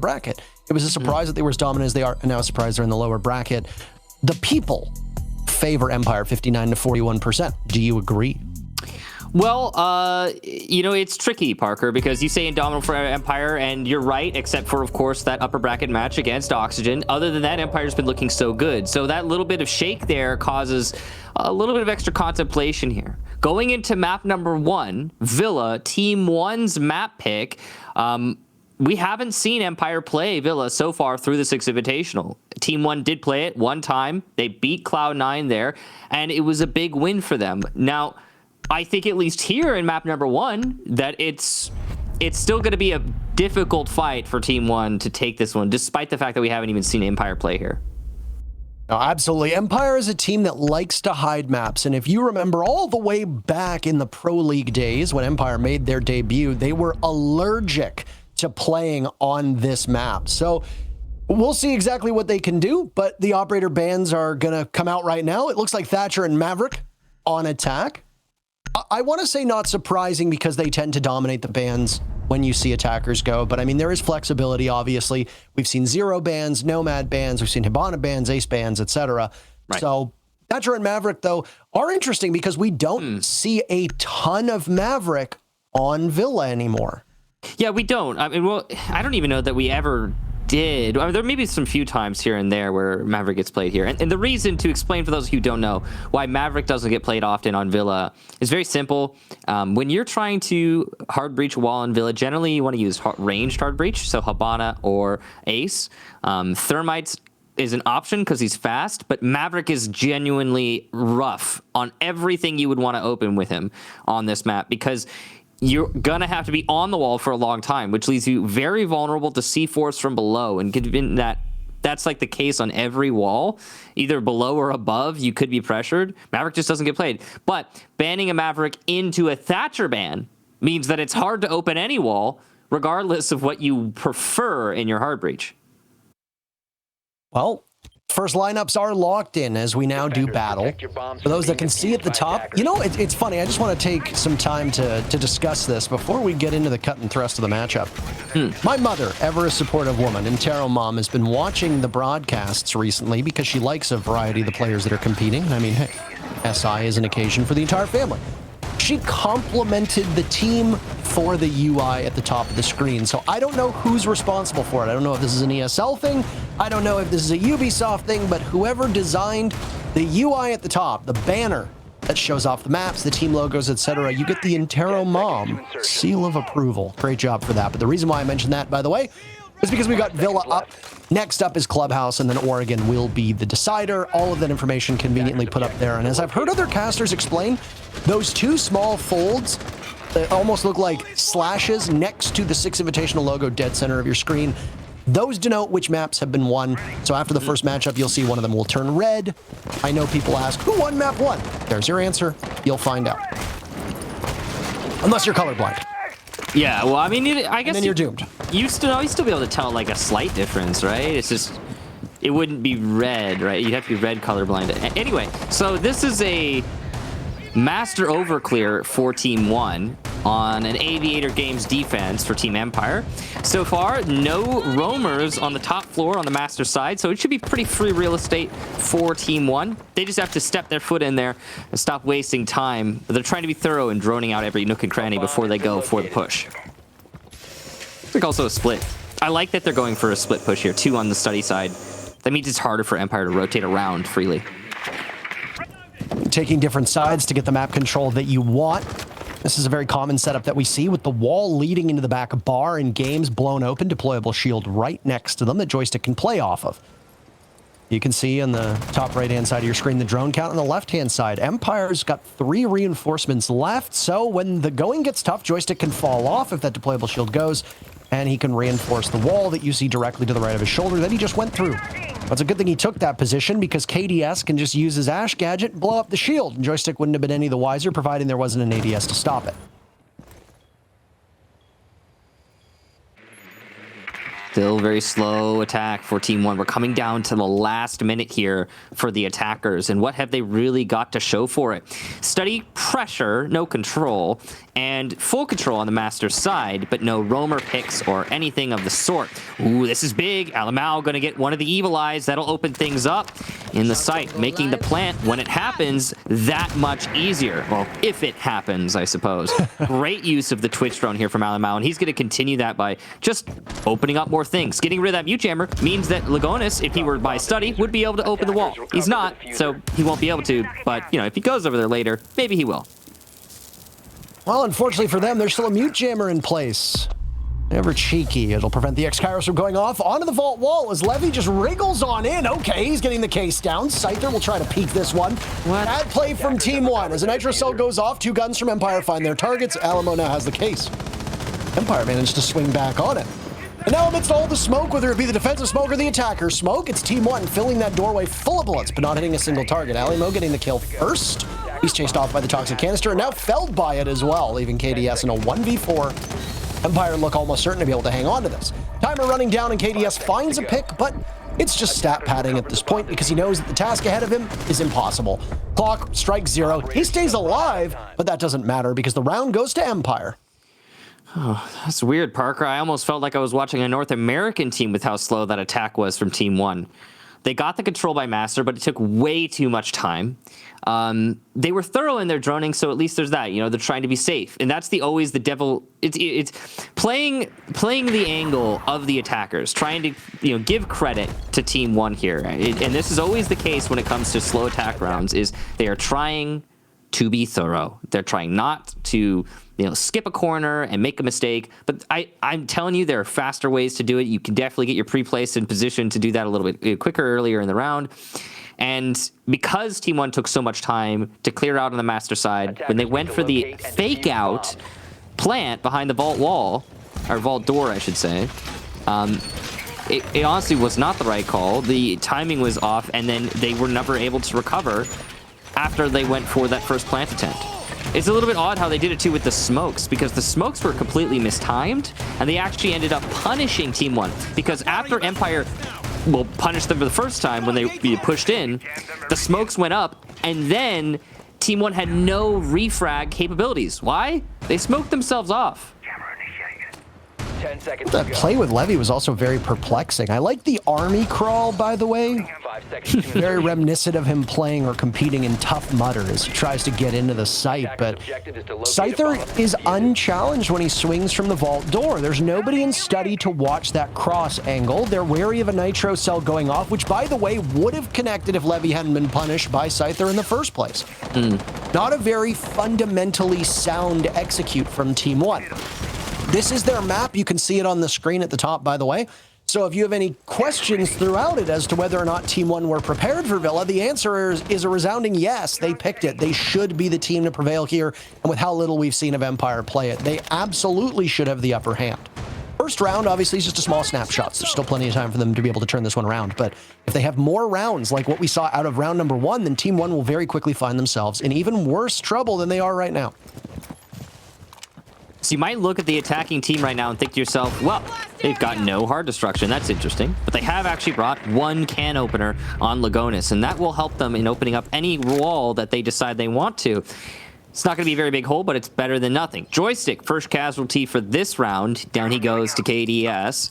bracket. It was a surprise that they were as dominant as they are, and now a surprise they're in the lower bracket. The people favor Empire 59 to 41%. Do you agree? Well, it's tricky, Parker, because you say indomitable for Empire, and you're right, except for, of course, that upper bracket match against Oxygen. Other than that, Empire's been looking so good. So that little bit of shake there causes a little bit of extra contemplation here. Going into map number 1, Villa, Team 1's map pick, we haven't seen Empire play Villa so far through the 6 Invitational. Team 1 did play it one time. They beat Cloud9 there, and it was a big win for them. Now, I think at least here in map number 1 that it's still going to be a difficult fight for Team 1 to take this one, despite the fact that we haven't even seen Empire play here. No, absolutely. Empire is a team that likes to hide maps, and if you remember all the way back in the Pro League days when Empire made their debut, they were allergic to playing on this map. So we'll see exactly what they can do, but the operator bans are going to come out right now. It looks like Thatcher and Maverick on attack. I want to say not surprising because they tend to dominate the bans when you see attackers go. But I mean, there is flexibility, obviously. We've seen Zero bans, Nomad bans, we've seen Hibana bans, Ace bans, etc. Right. So Thatcher and Maverick, though, are interesting because we don't see a ton of Maverick on Villa anymore. Yeah, we don't. I mean, well, I don't even know that we ever did. I mean, there may be some few times here and there where Maverick gets played here. And the reason, to explain for those who don't know, why Maverick doesn't get played often on Villa is very simple. When you're trying to hard breach a wall on Villa, generally you want to use ranged hard breach, so Hibana or Ace. Thermites is an option because he's fast, but Maverick is genuinely rough on everything you would want to open with him on this map, because you're going to have to be on the wall for a long time, which leaves you very vulnerable to C4s from below. And given that that's like the case on every wall, either below or above, you could be pressured. Maverick just doesn't get played. But banning a Maverick into a Thatcher ban means that it's hard to open any wall, regardless of what you prefer in your hard breach. Well, first lineups are locked in as we now do battle. For those that can see at the top, you know, it's funny. I just want to take some time to discuss this before we get into the cut and thrust of the matchup. My mother, ever a supportive woman and Tarot mom, has been watching the broadcasts recently because she likes a variety of the players that are competing. I mean, hey, SI is an occasion for the entire family. She complimented the team for the UI at the top of the screen. So I don't know who's responsible for it. I don't know if this is an ESL thing. I don't know if this is a Ubisoft thing, but whoever designed the UI at the top, the banner that shows off the maps, the team logos, etc., you get the Intero Mom seal of approval. Great job for that. But the reason why I mentioned that, by the way, is because we got Villa up. Next up is Clubhouse, and then Oregon will be the decider. All of that information conveniently put up there. And as I've heard other casters explain, those two small folds that almost look like slashes next to the 6 Invitational logo dead center of your screen, those denote which maps have been won. So after the first matchup, you'll see one of them will turn red. I know people ask, who won map 1? There's your answer. You'll find out. Unless you're colorblind. Yeah, well, I mean, I guess and then you're doomed. You still be able to tell like a slight difference, right? It's just, it wouldn't be red, right? You'd have to be red colorblind. Anyway, so this is a master overclear for Team 1 on an Aviator Games defense for Team Empire. So far, no roamers on the top floor on the master side, so it should be pretty free real estate for Team 1. They just have to step their foot in there and stop wasting time. They're trying to be thorough and droning out every nook and cranny before they go for the push. I think also a split. I like that they're going for a split push here, 2 on the study side. That means it's harder for Empire to rotate around freely. Taking different sides to get the map control that you want. This is a very common setup that we see with the wall leading into the back bar in games blown open, deployable shield right next to them that joystick can play off of. You can see on the top right-hand side of your screen the drone count on the left-hand side. Empire's got 3 reinforcements left, so when the going gets tough, joystick can fall off if that deployable shield goes, and he can reinforce the wall that you see directly to the right of his shoulder that he just went through. It's a good thing he took that position because KDS can just use his Ash gadget and blow up the shield, and joystick wouldn't have been any the wiser, providing there wasn't an ADS to stop it. Still very slow attack for Team One. We're coming down to the last minute here for the attackers. And what have they really got to show for it? Steady pressure, no control, and full control on the Master's side, but no roamer picks or anything of the sort. Ooh, this is big. Alamau going to get one of the evil eyes. That'll open things up in the site, making the plant, when it happens, that much easier. Well, if it happens, I suppose. Great use of the Twitch drone here from Alamau, and he's going to continue that by just opening up more things. Getting rid of that mute jammer means that Lagonis, if he were by study, would be able to open the wall. He's not, so he won't be able to, but, you know, if he goes over there later, maybe he will. Well, unfortunately for them, there's still a mute jammer in place. Never cheeky. It'll prevent the X-Kairos from going off onto the vault wall as Levy just wriggles on in. Okay, he's getting the case down. Scyther will try to peek this one. What? Bad play from Team One. As a Nitro Cell goes off, 2 guns from Empire find their targets. Alamo now has the case. Empire managed to swing back on it. And now amidst all the smoke, whether it be the defensive smoke or the attacker smoke, it's Team One filling that doorway full of bullets, but not hitting a single target. Alamo getting the kill first. He's chased off by the toxic canister and now felled by it as well, leaving KDS in a 1v4. Empire look almost certain to be able to hang on to this. Timer running down and KDS finds a pick, but it's just stat padding at this point because he knows that the task ahead of him is impossible. Clock strikes 0. He stays alive, but that doesn't matter because the round goes to Empire. Oh, that's weird, Parker. I almost felt like I was watching a North American team with how slow that attack was from Team One. They got the control by Master, but it took way too much time. They were thorough in their droning, so at least there's that. You know, they're trying to be safe, and that's always the devil. It's playing the angle of the attackers, trying to give credit to Team One here. And this is always the case when it comes to slow attack rounds. Is they are trying to be thorough. They're trying not to skip a corner and make a mistake. But I'm telling you, there are faster ways to do it. You can definitely get your pre-place in position to do that a little bit quicker earlier in the round. And because Team One took so much time to clear out on the Master side, when they went for the fake out plant behind the vault wall, or vault door, I should say, it honestly was not the right call. The timing was off, and then they were never able to recover after they went for that first plant attempt. It's a little bit odd how they did it too with the smokes, because the smokes were completely mistimed, and they actually ended up punishing Team One, because after Empire punished them for the first time when they pushed in, the smokes went up, and then Team One had no refrag capabilities. Why? They smoked themselves off. 10 seconds That play with Levy was also very perplexing. I like the army crawl, by the way. 5 seconds. Very reminiscent of him playing or competing in Tough Mudder as he tries to get into the site, but Scyther is unchallenged when he swings from the vault door. There's nobody in study to watch that cross angle. They're wary of a Nitro Cell going off, which, by the way, would have connected if Levy hadn't been punished by Scyther in the first place. Not a very fundamentally sound execute from Team One. This is their map. You can see it on the screen at the top, by the way. So if you have any questions throughout it as to whether or not Team One were prepared for Villa, the answer is a resounding yes. They picked it. They should be the team to prevail here. And with how little we've seen of Empire play it, they absolutely should have the upper hand. First round, obviously, is just a small snapshot. So there's still plenty of time for them to be able to turn this one around. But if they have more rounds like what we saw out of round number 1, then Team One will very quickly find themselves in even worse trouble than they are right now. So you might look at the attacking team right now and think to yourself, well, they've got no hard destruction. That's interesting. But they have actually brought 1 can opener on Lagonis, and that will help them in opening up any wall that they decide they want to. It's not going to be a very big hole, but it's better than nothing. Joystick, first casualty for this round. Down he goes to KDS,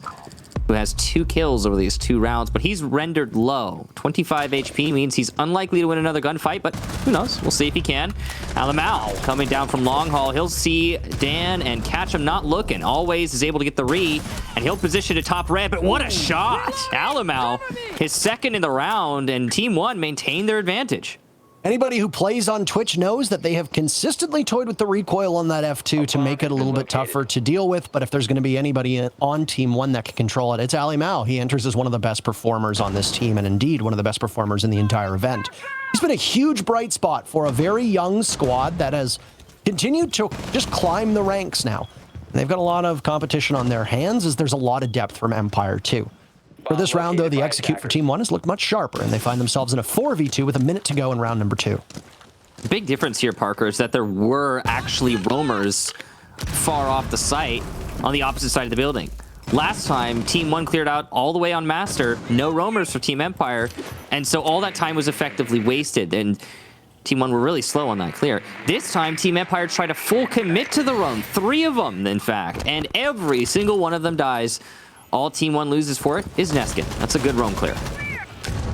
who has 2 kills over these 2 rounds, but he's rendered low. 25 HP means he's unlikely to win another gunfight, but who knows? We'll see if he can. Alamau coming down from long haul. He'll see Dan and catch him not looking. Always is able to get the re, and he'll position to top red, but what a shot! Alamau, his second in the round, and Team One maintain their advantage. Anybody who plays on Twitch knows that they have consistently toyed with the recoil on that F2 to make it a little bit tougher to deal with, but if there's going to be anybody on Team One that can control it, it's Alamau. He enters as one of the best performers on this team, and indeed one of the best performers in the entire event. He's been a huge bright spot for a very young squad that has continued to just climb the ranks now. And they've got a lot of competition on their hands, as there's a lot of depth from Empire too. For this round, though, the execute for Team One has looked much sharper, and they find themselves in a 4v2 with a minute to go in round number 2. The big difference here, Parker, is that there were actually roamers far off the site on the opposite side of the building. Last time, Team 1 cleared out all the way on Master, no roamers for Team Empire, and so all that time was effectively wasted, and Team 1 were really slow on that clear. This time, Team Empire tried to full commit to the roam, 3 of them, in fact, and every single one of them dies. All Team 1 loses for it is Neskin. That's a good roam clear.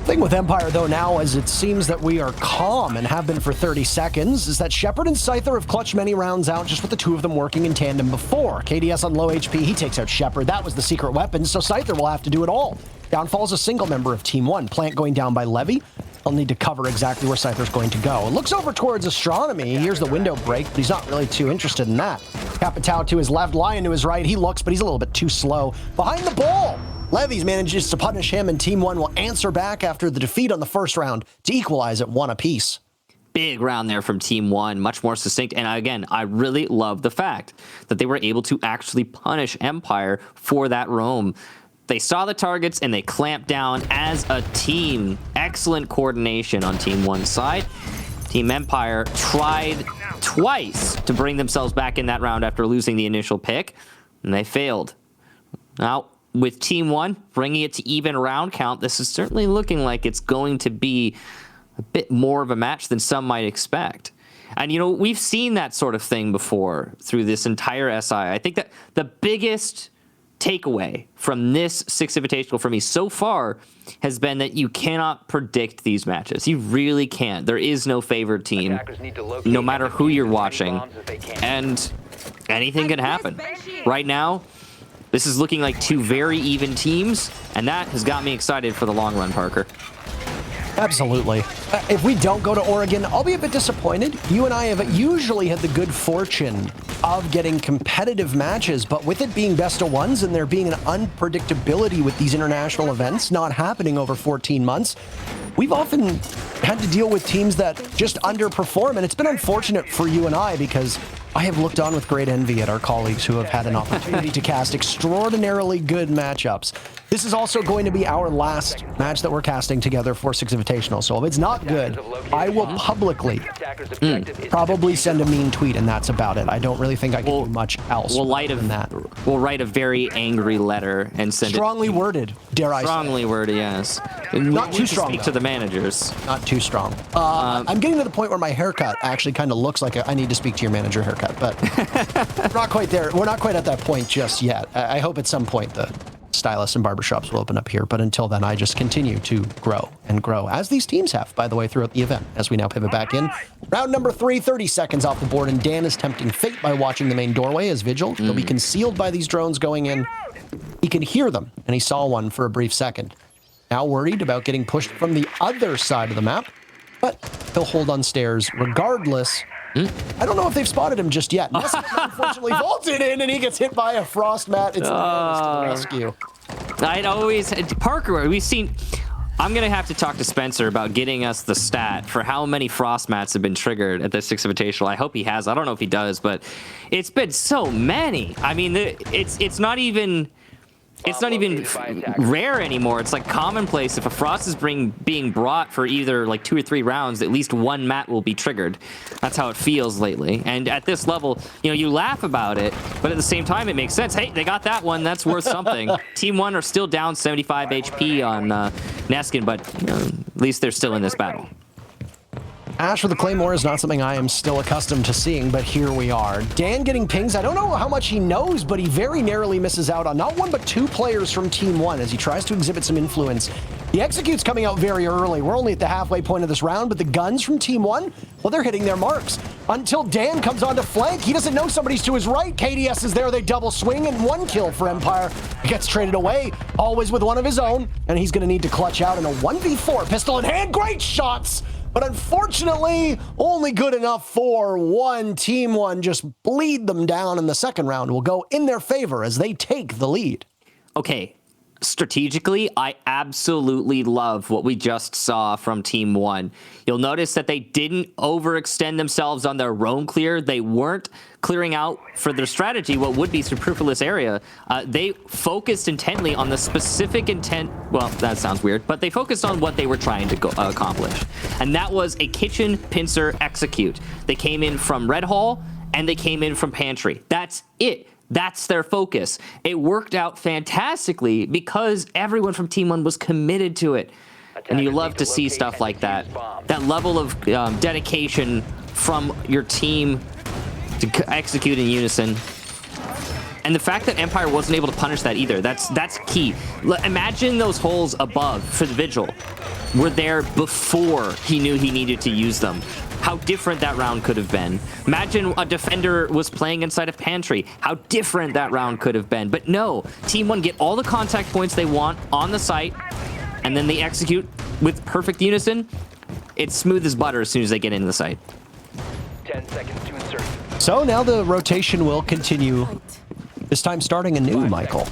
Thing with Empire, though, now, as it seems that we are calm and have been for 30 seconds, is that Shepard and Scyther have clutched many rounds out just with the two of them working in tandem before. KDS on low HP, he takes out Shepard. That was the secret weapon, so Scyther will have to do it all. Downfall's a single member of Team 1. Plant going down by Levy. They'll need to cover exactly where Scyther's going to go. It looks over towards Astronomy. Here's the window break, but he's not really too interested in that. Capitao to his left, Lion to his right. He looks, but he's a little bit too slow. Behind the ball! Levy's manages to punish him, and Team 1 will answer back after the defeat on the first round to equalize at 1 apiece. Big round there from Team 1, much more succinct. And again, I really love the fact that they were able to actually punish Empire for that roam. They saw the targets and they clamped down as a team. Excellent coordination on Team 1's side. Team Empire tried twice to bring themselves back in that round after losing the initial pick, and they failed. Now, with Team 1 bringing it to even round count, this is certainly looking like it's going to be a bit more of a match than some might expect. And, you know, we've seen that sort of thing before through this entire SI. I think that the biggest takeaway from this 6 Invitational for me so far has been that you cannot predict these matches. You really can't. There is no favored team, no matter who you're watching, and anything can happen. Right now, this is looking like 2 very even teams, and that has got me excited for the long run, Parker. Absolutely. If we don't go to Oregon, I'll be a bit disappointed. You and I have usually had the good fortune of getting competitive matches, but with it being best of ones and there being an unpredictability with these international events not happening over 14 months, we've often had to deal with teams that just underperform, and it's been unfortunate for you and I because I have looked on with great envy at our colleagues who have had an opportunity to cast extraordinarily good matchups. This is also going to be our last match that we're casting together for 6 Invitational, so if it's not good, I will publicly probably send a mean tweet, and that's about it. I don't really think I can do much else than that. We'll write a very angry letter and send strongly worded, dare I say. Strongly worded, yes. Not too strong, speak to the managers. Not too strong. I'm getting to the point where my haircut actually kind of looks like I need to speak to your manager haircut, but we're not quite there. We're not quite at that point just yet. I hope at some point the stylists and barbershops will open up here, but until then, I just continue to grow and grow, as these teams have, by the way, throughout the event, as we now pivot back in. Round number 3, 30 seconds off the board, and Dan is tempting fate by watching the main doorway as Vigil. He'll be concealed by these drones going in. He can hear them, and he saw one for a brief second. Now worried about getting pushed from the other side of the map, but he'll hold on stairs regardless. I don't know if they've spotted him just yet. Neskin unfortunately vaulted in, and he gets hit by a frost mat. It's the rescue. I'd always... Parker, we've seen... I'm going to have to talk to Spencer about getting us the stat for how many frost mats have been triggered at this 6 Invitational. I hope he has. I don't know if he does, but it's been so many. I mean, it's not even... It's not even rare anymore. It's like commonplace. If a frost is being brought for either like 2 or 3 rounds, at least 1 mat will be triggered. That's how it feels lately. And at this level, you know, you laugh about it, but at the same time, it makes sense. Hey, they got that one. That's worth something. Team 1 are still down 75 HP on Neskin, but you know, at least they're still in this battle. Ash for the Claymore is not something I am still accustomed to seeing, but here we are. Dan getting pings. I don't know how much he knows, but he very narrowly misses out on not 1, but 2 players from Team 1 as he tries to exhibit some influence. The execute's coming out very early. We're only at the halfway point of this round, but the guns from Team 1, well, they're hitting their marks. Until Dan comes on to flank, he doesn't know somebody's to his right. KDS is there, they double swing, and 1 kill for Empire. He gets traded away, always with one of his own, and he's gonna need to clutch out in a 1v4. Pistol in hand, great shots! But unfortunately, only good enough for 1. Team 1 just bleed them down, and the second round will go in their favor as they take the lead. Okay, strategically, I absolutely love what we just saw from Team 1. You'll notice that they didn't overextend themselves on their roam clear. They weren't clearing out for their strategy what would be superfluous area. They focused intently on the specific intent. Well, that sounds weird, but they focused on what they were trying to accomplish. And that was a kitchen pincer execute. They came in from Red Hall and they came in from Pantry. That's it. That's their focus. It worked out fantastically because everyone from Team One was committed to it. And you love to see stuff like that. That level of dedication from your team to execute in unison. And the fact that Empire wasn't able to punish that either, that's key. Imagine those holes above for the Vigil were there before he knew he needed to use them. How different that round could have been. Imagine a defender was playing inside of Pantry. How different that round could have been. But no, Team One get all the contact points they want on the site, and then they execute with perfect unison. It's smooth as butter as soon as they get into the site. 10 seconds to insert. So now the rotation will continue. This time starting anew, Michael.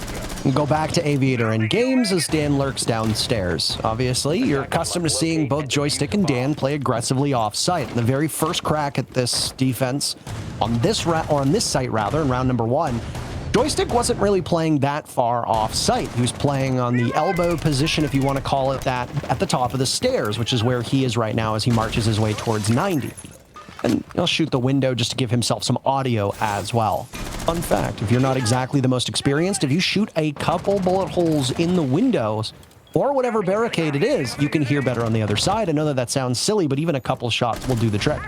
We'll go back to Aviator and Games as Dan lurks downstairs. Obviously, you're accustomed to seeing both Joystick and Dan play aggressively off-site. The very first crack at this defense on this site rather, in round number 1, Joystick wasn't really playing that far off-site. He was playing on the elbow position, if you want to call it that, at the top of the stairs, which is where he is right now as he marches his way towards 90. And he'll shoot the window just to give himself some audio as well. Fun fact, if you're not exactly the most experienced, if you shoot a couple bullet holes in the windows, or whatever barricade it is, you can hear better on the other side. I know that that sounds silly, but even a couple shots will do the trick.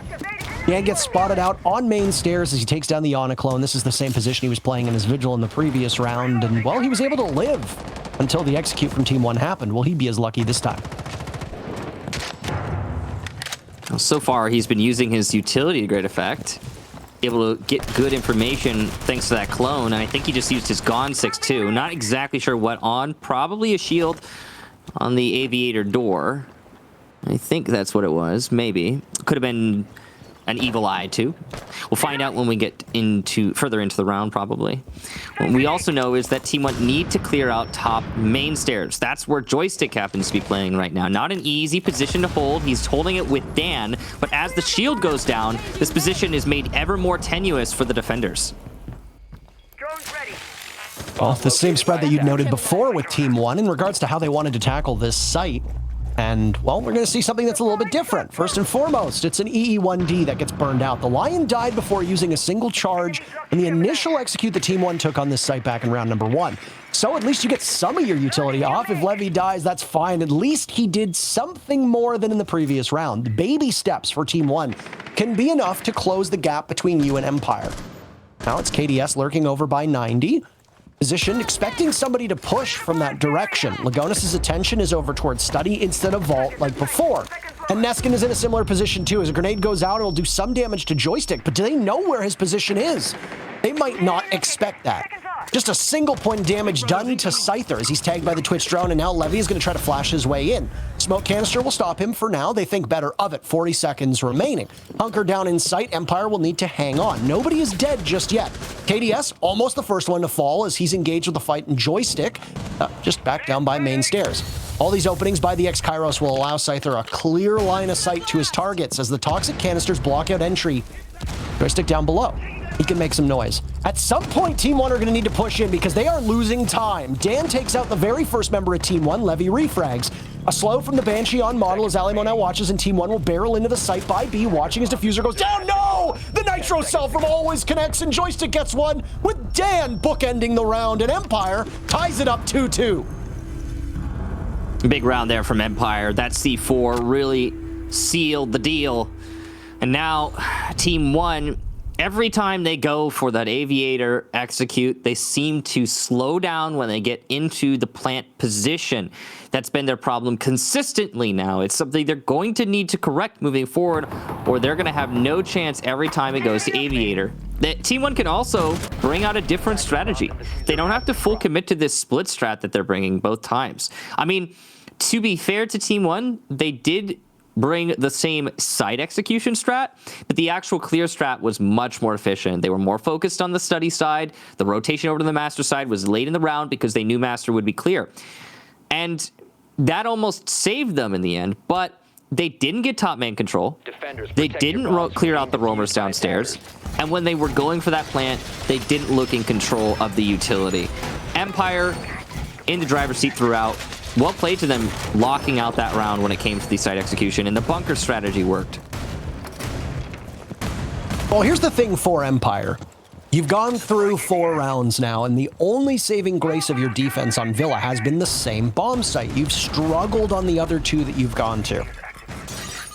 Dan gets spotted out on main stairs as he takes down the oNe clone. This is the same position he was playing in his Vigil in the previous round, and, well, he was able to live until the execute from Team 1 happened. Will he be as lucky this time? So far, he's been using his utility to great effect. Able to get good information thanks to that clone, and I think he just used his Gone 6-2. Not exactly sure what on. Probably a shield on the Aviator door. I think that's what it was. Maybe. Could have been an Evil Eye, too. We'll find out when we get further into the round, probably. What we also know is that Team 1 need to clear out top main stairs. That's where Joystick happens to be playing right now. Not an easy position to hold. He's holding it with Dan, but as the shield goes down, this position is made ever more tenuous for the defenders. Drone's ready. Well, the same spread that you'd noted before with Team 1 in regards to how they wanted to tackle this site. And, well, we're going to see something that's a little bit different. First and foremost, it's an EE-1D that gets burned out. The Lion died before using a single charge in the initial execute that Team 1 took on this site back in round number 1. So at least you get some of your utility off. If Levy dies, that's fine. At least he did something more than in the previous round. Baby steps for Team 1 can be enough to close the gap between you and Empire. Now it's KDS lurking over by 90. Position, expecting somebody to push from that direction. Lagonis' attention is over towards Study instead of Vault like before. And Neskin is in a similar position too. As a grenade goes out, it'll do some damage to Joystick, but do they know where his position is? They might not expect that. Just a single point damage done to Scyther as he's tagged by the Twitch drone, and now Levy is going to try to flash his way in. Smoke canister will stop him for now. They think better of it. 40 seconds remaining. Hunker down in sight. Empire will need to hang on. Nobody is dead just yet. KDS, almost the first one to fall as he's engaged with the fight in Joystick, just back down by main stairs. All these openings by the X-Kairos will allow Scyther a clear line of sight to his targets as the toxic canisters block out entry. Joystick down below. He can make some noise. At some point, Team 1 are going to need to push in because they are losing time. Dan takes out the very first member of Team 1, Levy refrags. A slow from the Banshee on model as Alimo now watches, and Team 1 will barrel into the site by B, watching his diffuser goes down. No! The Nitro cell from always connects, and Joystick gets one, with Dan bookending the round, and Empire ties it up 2-2. Big round there from Empire. That C4 really sealed the deal. And now, Team 1... every time they go for that Aviator execute, they seem to slow down when they get into the plant position. That's been their problem consistently now. It's something they're going to need to correct moving forward, or they're going to have no chance every time it goes to Aviator. Team 1 can also bring out a different strategy. They don't have to full commit to this split strat that they're bringing both times. I mean, to be fair to Team 1, they did bring the same side execution strat, but the actual clear strat was much more efficient. They were more focused on the Study side. The rotation over to the Master side was late in the round because they knew Master would be clear. And that almost saved them in the end, but they didn't get top man control. They didn't clear out the roamers downstairs. And when they were going for that plant, they didn't look in control of the utility. Empire in the driver's seat throughout. Well played to them locking out that round when it came to the site execution, and the bunker strategy worked. Well, here's the thing for Empire. You've gone through 4 rounds now, and the only saving grace of your defense on Villa has been the same bomb site. You've struggled on the other 2 that you've gone to.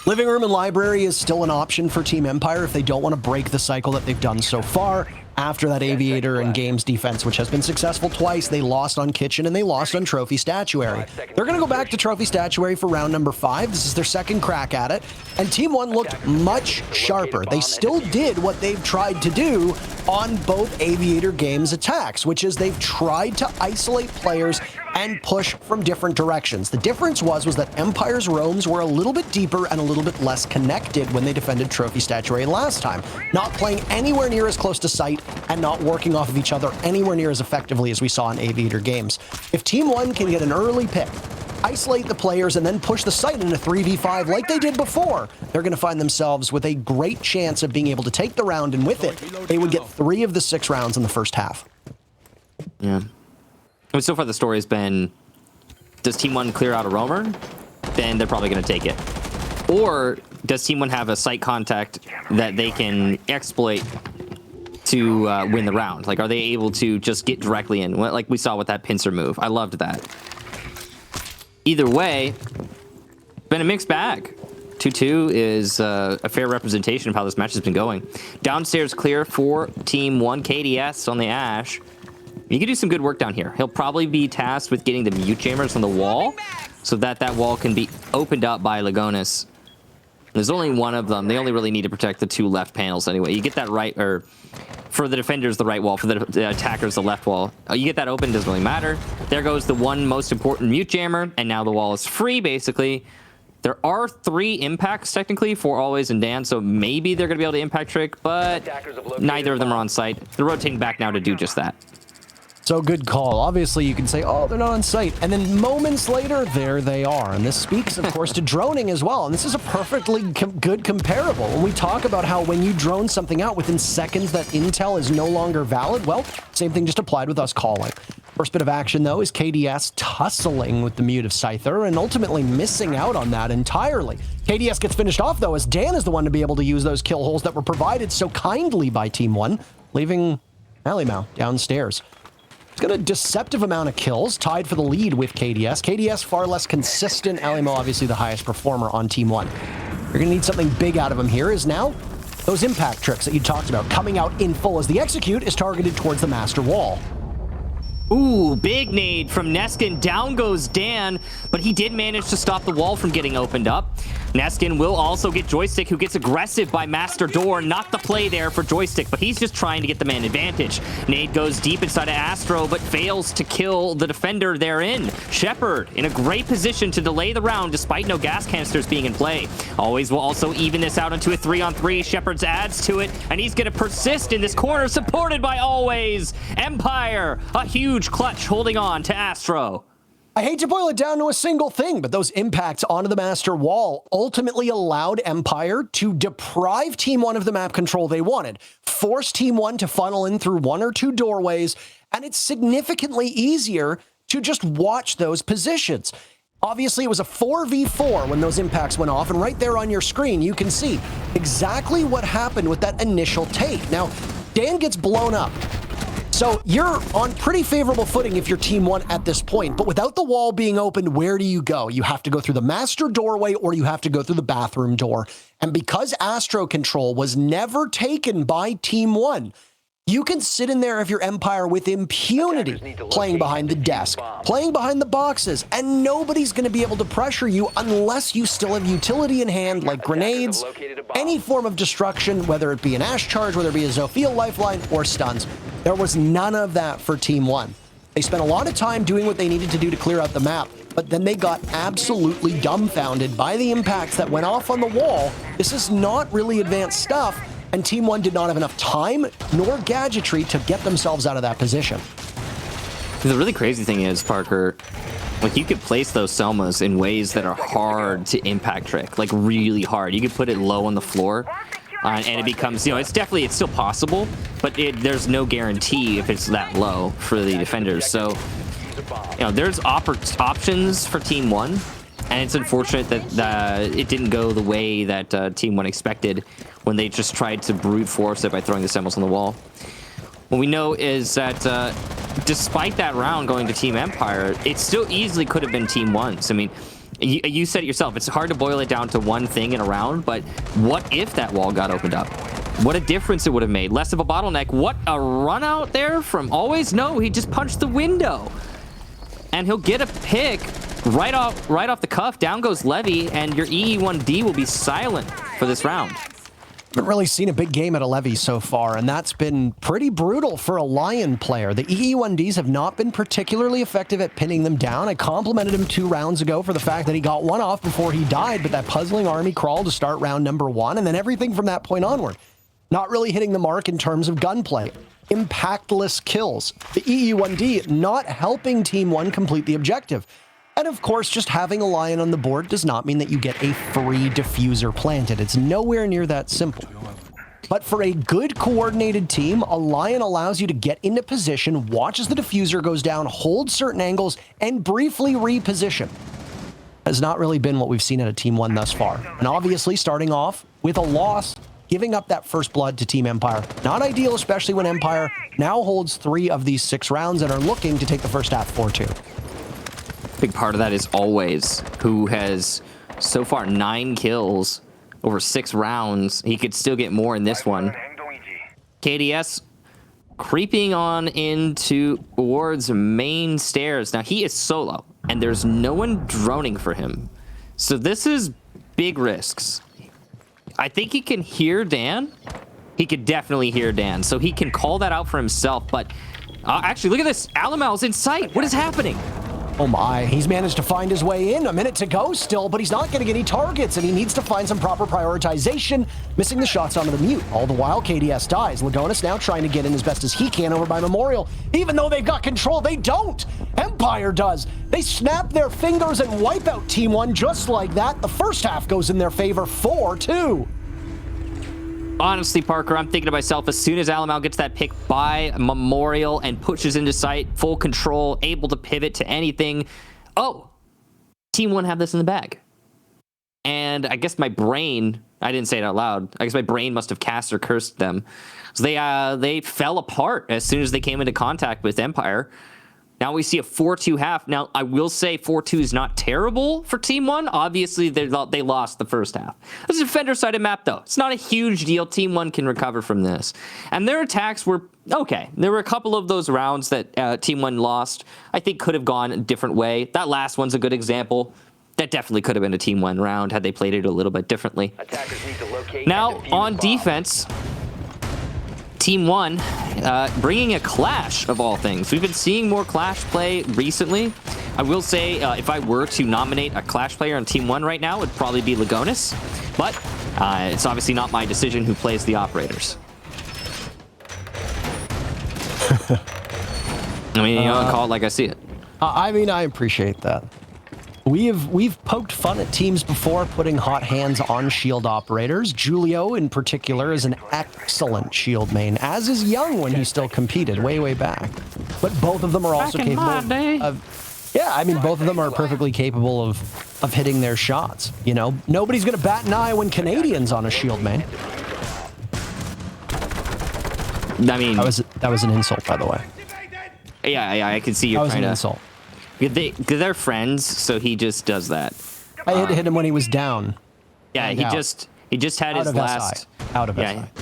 Living room and library is still an option for Team Empire if they don't want to break the cycle that they've done so far. After that aviator and games defense, which has been successful twice, they lost on kitchen and they lost on trophy statuary. They're going to go back to trophy statuary for round number 5. This is their second crack at it. And Team 1 looked much sharper. They still did what they've tried to do on both aviator games attacks, which is they've tried to isolate players and push from different directions. The difference was that Empire's roams were a little bit deeper and a little bit less connected when they defended trophy statuary last time, not playing anywhere near as close to sight and not working off of each other anywhere near as effectively as we saw in aviator games. If Team 1 can get an early pick, isolate the players, and then push the site in a 3v5 like they did before, they're going to find themselves with a great chance of being able to take the round, and with it, they would get 3 of the 6 rounds in the first half. Yeah. I mean, so far the story has been, does Team 1 clear out a roamer? Then they're probably going to take it. Or does Team 1 have a site contact that they can exploit to win the round? Like, are they able to just get directly in, like we saw with that pincer move? I loved that. Either way, been a mixed bag. 2-2 is a fair representation of how this match has been going. Downstairs clear for Team 1. KDS on the Ash. You can do some good work down here. He'll probably be tasked with getting the mute jammers on the wall so that that wall can be opened up by Lagonis. There's only one of them. They only really need to protect the 2 left panels anyway. You get that right, or for the defenders, the right wall. For the attackers, the left wall. You get that open, doesn't really matter. There goes the one most important mute jammer, and now the wall is free, basically. There are 3 impacts, technically, for Always and Dan, so maybe they're going to be able to impact trick, but neither of them are on site. They're rotating back now to do just that. So good call. Obviously, you can say, oh, they're not on site. And then moments later, there they are. And this speaks, of course, to droning as well. And this is a perfectly good comparable. When we talk about how when you drone something out within seconds, that intel is no longer valid, well, same thing just applied with us calling. First bit of action, though, is KDS tussling with the mute of Scyther and ultimately missing out on that entirely. KDS gets finished off, though, as Dan is the one to be able to use those kill holes that were provided so kindly by Team 1, leaving Alimau downstairs. He's got a deceptive amount of kills, tied for the lead with KDS. KDS far less consistent. Alimo obviously the highest performer on Team 1. You're going to need something big out of him here is now those impact tricks that you talked about coming out in full as the execute is targeted towards the master wall. Ooh, big nade from Neskin. Down goes Dan, but he did manage to stop the wall from getting opened up. Neskin will also get Joystick, who gets aggressive by Master Door. Not the play there for Joystick, but he's just trying to get the man advantage. Nade goes deep inside of Astro, but fails to kill the defender therein. Shepard in a great position to delay the round despite no gas canisters being in play. Always will also even this out into a 3-on-3. Shepard's adds to it, and he's going to persist in this corner, supported by Always. Empire, a huge clutch holding on to Astro. I hate to boil it down to a single thing, but those impacts onto the master wall ultimately allowed Empire to deprive Team 1 of the map control they wanted, force Team 1 to funnel in through 1 or 2 doorways, and it's significantly easier to just watch those positions. Obviously, it was a 4v4 when those impacts went off, and right there on your screen, you can see exactly what happened with that initial take. Now, Dan gets blown up. So you're on pretty favorable footing if you're Team 1 at this point, but without the wall being open, where do you go? You have to go through the master doorway or you have to go through the bathroom door. And because Astro Control was never taken by Team 1, you can sit in there if you're Empire with impunity, playing behind the desk, playing behind the boxes, and nobody's going to be able to pressure you unless you still have utility in hand, like grenades, any form of destruction, whether it be an Ash Charge, whether it be a Zophiel Lifeline, or stuns. There was none of that for Team 1. They spent a lot of time doing what they needed to do to clear out the map, but then they got absolutely dumbfounded by the impacts that went off on the wall. This is not really advanced stuff. And Team 1 did not have enough time nor gadgetry to get themselves out of that position. The really crazy thing is, Parker, like you could place those Selmas in ways that are hard to impact trick, like really hard. You could put it low on the floor and it becomes, you know, it's still possible, but there's no guarantee if it's that low for the defenders. So, you know, there's options for Team 1. And it's unfortunate that it didn't go the way that Team 1 expected when they just tried to brute force it by throwing the Semmels on the wall. what we know is that despite that round going to Team Empire, it still easily could have been Team One's. I mean, you said it yourself. It's hard to boil it down to one thing in a round, but what if that wall got opened up? What a difference it would have made. Less of a bottleneck. What a run out there from Always. No, he just punched the window. And he'll get a pick right off the cuff. Down goes Levy, and your EE1D will be silent for this round. Haven't really seen a big game at a Levy so far, and that's been pretty brutal for a Lion player. The EE1Ds have not been particularly effective at pinning them down. I complimented him 2 rounds ago for the fact that he got one off before he died, but that puzzling army crawl to start round number 1, and then everything from that point onward. Not really hitting the mark in terms of gunplay. Impactless kills. The EE1D not helping Team 1 complete the objective. And of course, just having a Lion on the board does not mean that you get a free diffuser planted. It's nowhere near that simple. But for a good coordinated team, a Lion allows you to get into position, watch as the diffuser goes down, hold certain angles, and briefly reposition. Has not really been what we've seen out of Team 1 thus far. And obviously, starting off with a loss, giving up that first blood to Team Empire. Not ideal, especially when Empire now holds 3 of these 6 rounds and are looking to take the first half 4-2. Big part of that is Always, who has so far 9 kills over 6 rounds. He could still get more in this one. KDS creeping on into towards main stairs. Now he is solo, and there's no one droning for him. So this is big risks. I think he can hear Dan. He could definitely hear Dan, so he can call that out for himself. But actually, look at this. Alamal's in sight. What is happening? Oh my, he's managed to find his way in. A minute to go still, but he's not getting any targets, and he needs to find some proper prioritization, missing the shots onto the mute. All the while, KDS dies. Lagonis now trying to get in as best as he can over by Memorial. Even though they've got control, they don't. Empire does. They snap their fingers and wipe out Team 1 just like that. The first half goes in their favor, 4-2. Honestly, Parker, I'm thinking to myself, as soon as Alamal gets that pick by Memorial and pushes into sight, full control, able to pivot to anything. Oh, Team 1 have this in the bag. And I guess my brain, I didn't say it out loud, I guess my brain must have cast or cursed them. So they fell apart as soon as they came into contact with Empire. Now we see a 4-2 half. Now, I will say 4-2 is not terrible for Team 1. Obviously, they lost the first half. This is a defender-sided map, though. It's not a huge deal. Team 1 can recover from this. And their attacks were okay. There were a couple of those rounds that Team 1 lost. I think could have gone a different way. That last one's a good example. That definitely could have been a Team 1 round had they played it a little bit differently. Now, on defense, Team 1 bringing a clash of all things. We've been seeing more clash play recently. I will say if I were to nominate a clash player on Team 1 right now, it would probably be Lagonis, but it's obviously not my decision who plays the operators. I mean, you know, call it like I see it. I mean, I appreciate that. We've poked fun at teams before putting hot hands on shield operators. Julio, in particular, is an excellent shield main, as is Young when he still competed way back. But both of them are also capable of... Yeah, I mean, both of them are perfectly capable of hitting their shots. You know, nobody's going to bat an eye when Canadian's on a shield main. I mean... That was an insult, by the way. Yeah, I can see you're trying to... That was an insult. They're friends, so he just does that. I hit him when he was down. Yeah, he just had his last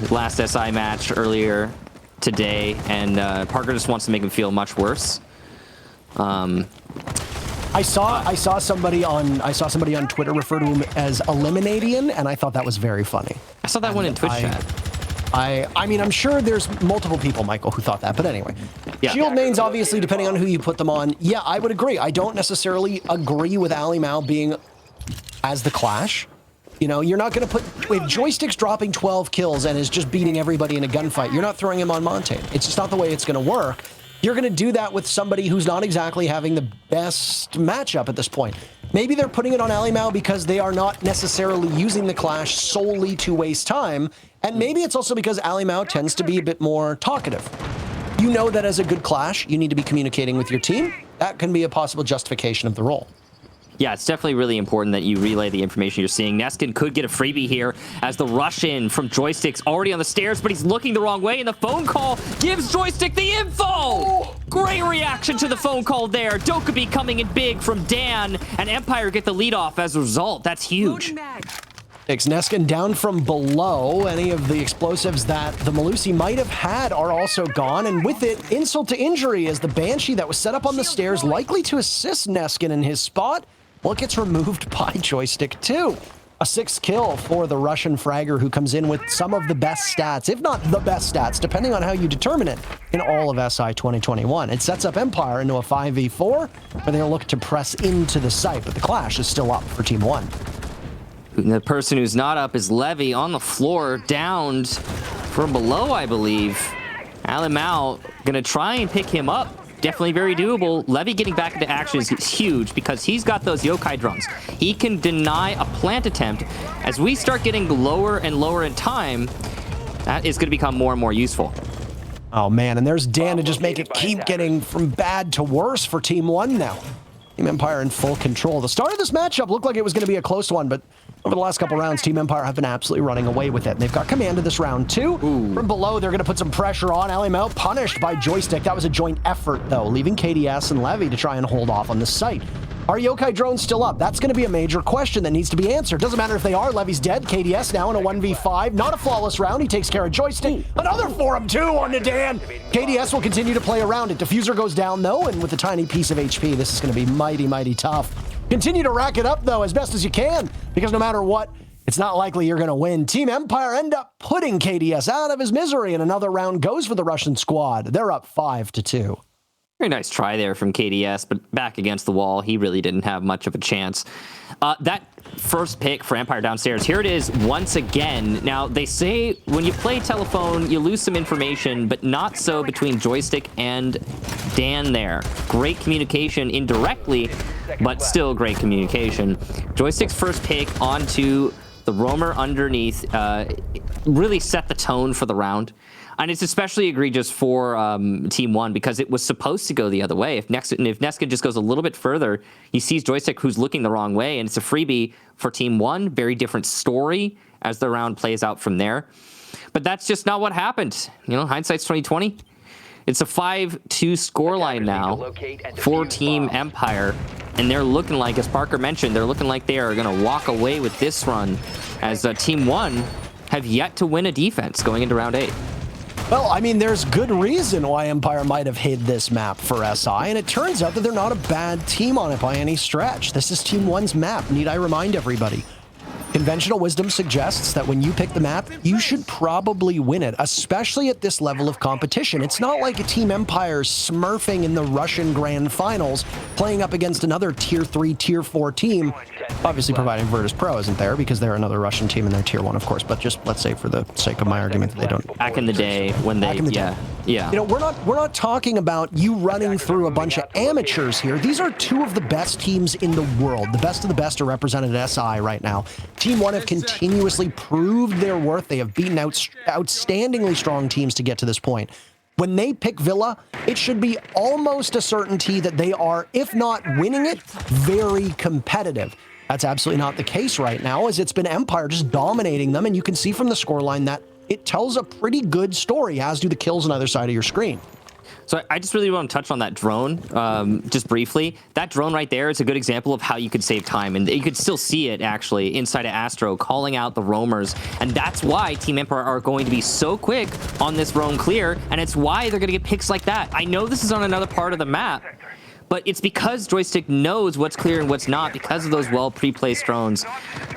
last SI match earlier today, and Parker just wants to make him feel much worse. I saw somebody on Twitter refer to him as Eliminadian, and I thought that was very funny. I saw that one in Twitch chat. I mean, I'm sure there's multiple people, Michael, who thought that. But anyway, yeah. Shield mains, obviously, depending on who you put them on. Yeah, I would agree. I don't necessarily agree with Ali Mao being as the Clash. You know, you're not going to put... If Joystick's dropping 12 kills and is just beating everybody in a gunfight, you're not throwing him on Monte. It's just not the way it's going to work. You're going to do that with somebody who's not exactly having the best matchup at this point. Maybe they're putting it on Ali Mao because they are not necessarily using the Clash solely to waste time. And maybe it's also because Ali Mao tends to be a bit more talkative. You know that as a good Clash, you need to be communicating with your team. That can be a possible justification of the role. Yeah, it's definitely really important that you relay the information you're seeing. Neskin could get a freebie here as the rush in from Joystick's already on the stairs, but he's looking the wrong way, and the phone call gives Joystick the info! Oh. Great reaction to the phone call there. Dokkaebi coming in big from Dan, and Empire get the lead off as a result. That's huge. Takes Neskin down from below. Any of the explosives that the Melusi might have had are also gone, and with it, insult to injury as the Banshee that was set up on the stairs, likely to assist Neskin in his spot, well, it gets removed by Joystick too. A 6th kill for the Russian fragger who comes in with some of the best stats, if not the best stats, depending on how you determine it, in all of SI 2021. It sets up Empire into a 5v4 where they'll look to press into the site, but the clash is still up for Team 1. The person who's not up is Levy on the floor, downed from below, I believe. Alimau gonna try and pick him up. Definitely very doable. Levy getting back into action is huge because he's got those yokai drones. He can deny a plant attempt. As we start getting lower and lower in time, that is going to become more and more useful. Oh man, and there's Dan to just make it keep getting from bad to worse for Team 1 now. Team Empire in full control. The start of this matchup looked like it was going to be a close one, but over the last couple rounds, Team Empire have been absolutely running away with it. And they've got command of this round too. Ooh. From below, they're going to put some pressure on. Alimau punished by Joystick. That was a joint effort, though, leaving KDS and Levy to try and hold off on the site. Are yokai drones still up? That's going to be a major question that needs to be answered. Doesn't matter if they are. Levy's dead. KDS now in a 1v5. Not a flawless round. He takes care of Joystick. Another for him, too, on to Dan. KDS will continue to play around it. Diffuser goes down, though, and with a tiny piece of HP, this is going to be mighty, mighty tough. Continue to rack it up, though, as best as you can, because no matter what, it's not likely you're going to win. Team Empire end up putting KDS out of his misery, and another round goes for the Russian squad. They're up 5-2. Very nice try there from KDS, but back against the wall, he really didn't have much of a chance. That first pick for Empire downstairs, here it is once again. Now, they say when you play telephone, you lose some information, but not so between Joystick and Dan there. Great communication indirectly, but still great communication. Joystick's first pick onto the roamer underneath really set the tone for the round. And it's especially egregious for Team 1 because it was supposed to go the other way. If Neskin just goes a little bit further, he sees Joystick who's looking the wrong way, and it's a freebie for Team 1. Very different story as the round plays out from there. But that's just not what happened. You know, hindsight's 2020. It's a 5-2 scoreline now for Team Empire. And they're looking like, as Parker mentioned, they're looking like they are going to walk away with this run as Team 1 have yet to win a defense going into round 8. Well, I mean, there's good reason why Empire might have hid this map for SI, and it turns out that they're not a bad team on it by any stretch. This is Team 1's map, need I remind everybody. Conventional wisdom suggests that when you pick the map, you should probably win it, especially at this level of competition. It's not like a Team Empire smurfing in the Russian Grand Finals, playing up against another Tier 3, Tier 4 team, obviously providing Virtus Pro isn't there because they're another Russian team and they're Tier 1, of course, but just let's say for the sake of my argument that they don't. Back in the day when they, yeah. You know, we're not talking about you running through a bunch of amateurs here. These are two of the best teams in the world. The best of the best are represented at SI right now. Team 1 have continuously proved their worth. They have beaten outstandingly strong teams to get to this point. When they pick Villa, it should be almost a certainty that they are, if not winning it, very competitive. That's absolutely not the case right now, as it's been Empire just dominating them, and you can see from the scoreline that it tells a pretty good story, as do the kills on either side of your screen. So I just really want to touch on that drone just briefly. That drone right there is a good example of how you could save time. And you could still see it, actually, inside of Astro, calling out the roamers. And that's why Team Empire are going to be so quick on this roam clear. And it's why they're going to get picks like that. I know this is on another part of the map, but it's because Joystick knows what's clear and what's not because of those well pre-placed drones.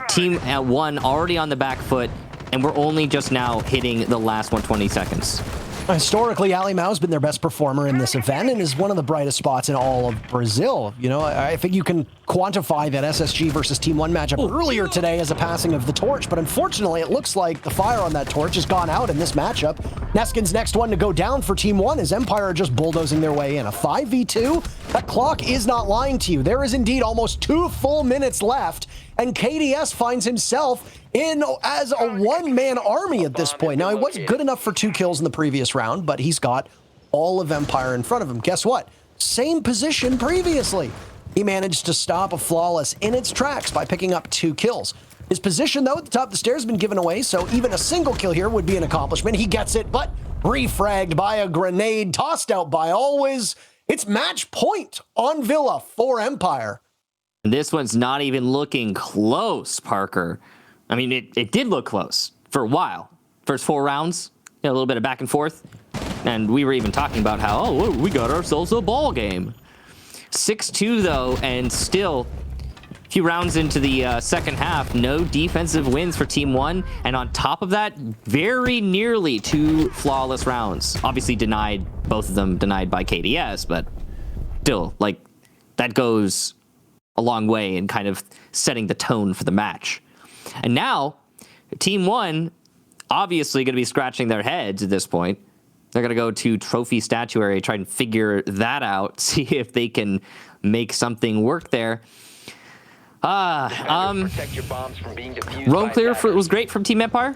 Team 1 already on the back foot, and we're only just now hitting the last 120 seconds. Historically, Alimau's been their best performer in this event and is one of the brightest spots in all of Brazil. You know, I think you can quantify that SSG versus Team 1 matchup earlier today as a passing of the torch, but unfortunately, it looks like the fire on that torch has gone out in this matchup. Neskin's next one to go down for Team 1 as Empire are just bulldozing their way in. A 5v2? That clock is not lying to you. There is indeed almost 2 full minutes left, and KDS finds himself in as a one-man army at this point. Now, he wasn't good enough for 2 kills in the previous round, but he's got all of Empire in front of him. Guess what? Same position previously. He managed to stop a Flawless in its tracks by picking up 2 kills. His position, though, at the top of the stairs has been given away, so even a single kill here would be an accomplishment. He gets it, but refragged by a grenade, tossed out by Always. It's match point on Villa for Empire. This one's not even looking close, Parker. I mean, it did look close for a while. First 4 rounds, a little bit of back and forth. And we were even talking about how, oh, we got ourselves a ball game. 6-2, though, and still a few rounds into the second half, no defensive wins for Team 1. And on top of that, very nearly 2 flawless rounds. Obviously denied, both of them denied by KDS, but still, like, that goes a long way in kind of setting the tone for the match. And now, Team 1, obviously going to be scratching their heads at this point. They're going to go to Trophy Statuary, try and figure that out, see if they can make something work there. Roam clear was great from Team Empire.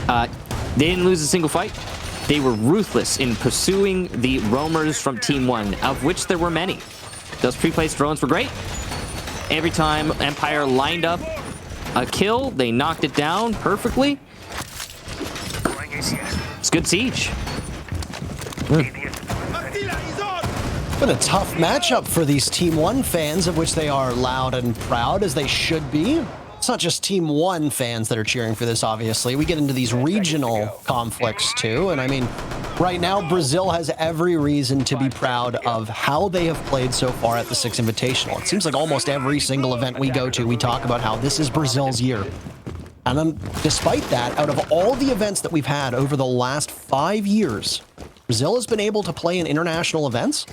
They didn't lose a single fight. They were ruthless in pursuing the roamers from Team 1, of which there were many. Those pre-placed drones were great. Every time Empire lined up a kill, they knocked it down perfectly. It's good siege. Been a tough matchup for these Team 1 fans, of which they are loud and proud, as they should be. It's not just Team 1 fans that are cheering for this, obviously. We get into these regional conflicts, too. And I mean, right now, Brazil has every reason to be proud of how they have played so far at the Six Invitational. It seems like almost every single event we go to, we talk about how this is Brazil's year. And then, despite that, out of all the events that we've had over the last 5 years, Brazil has been able to play in international events.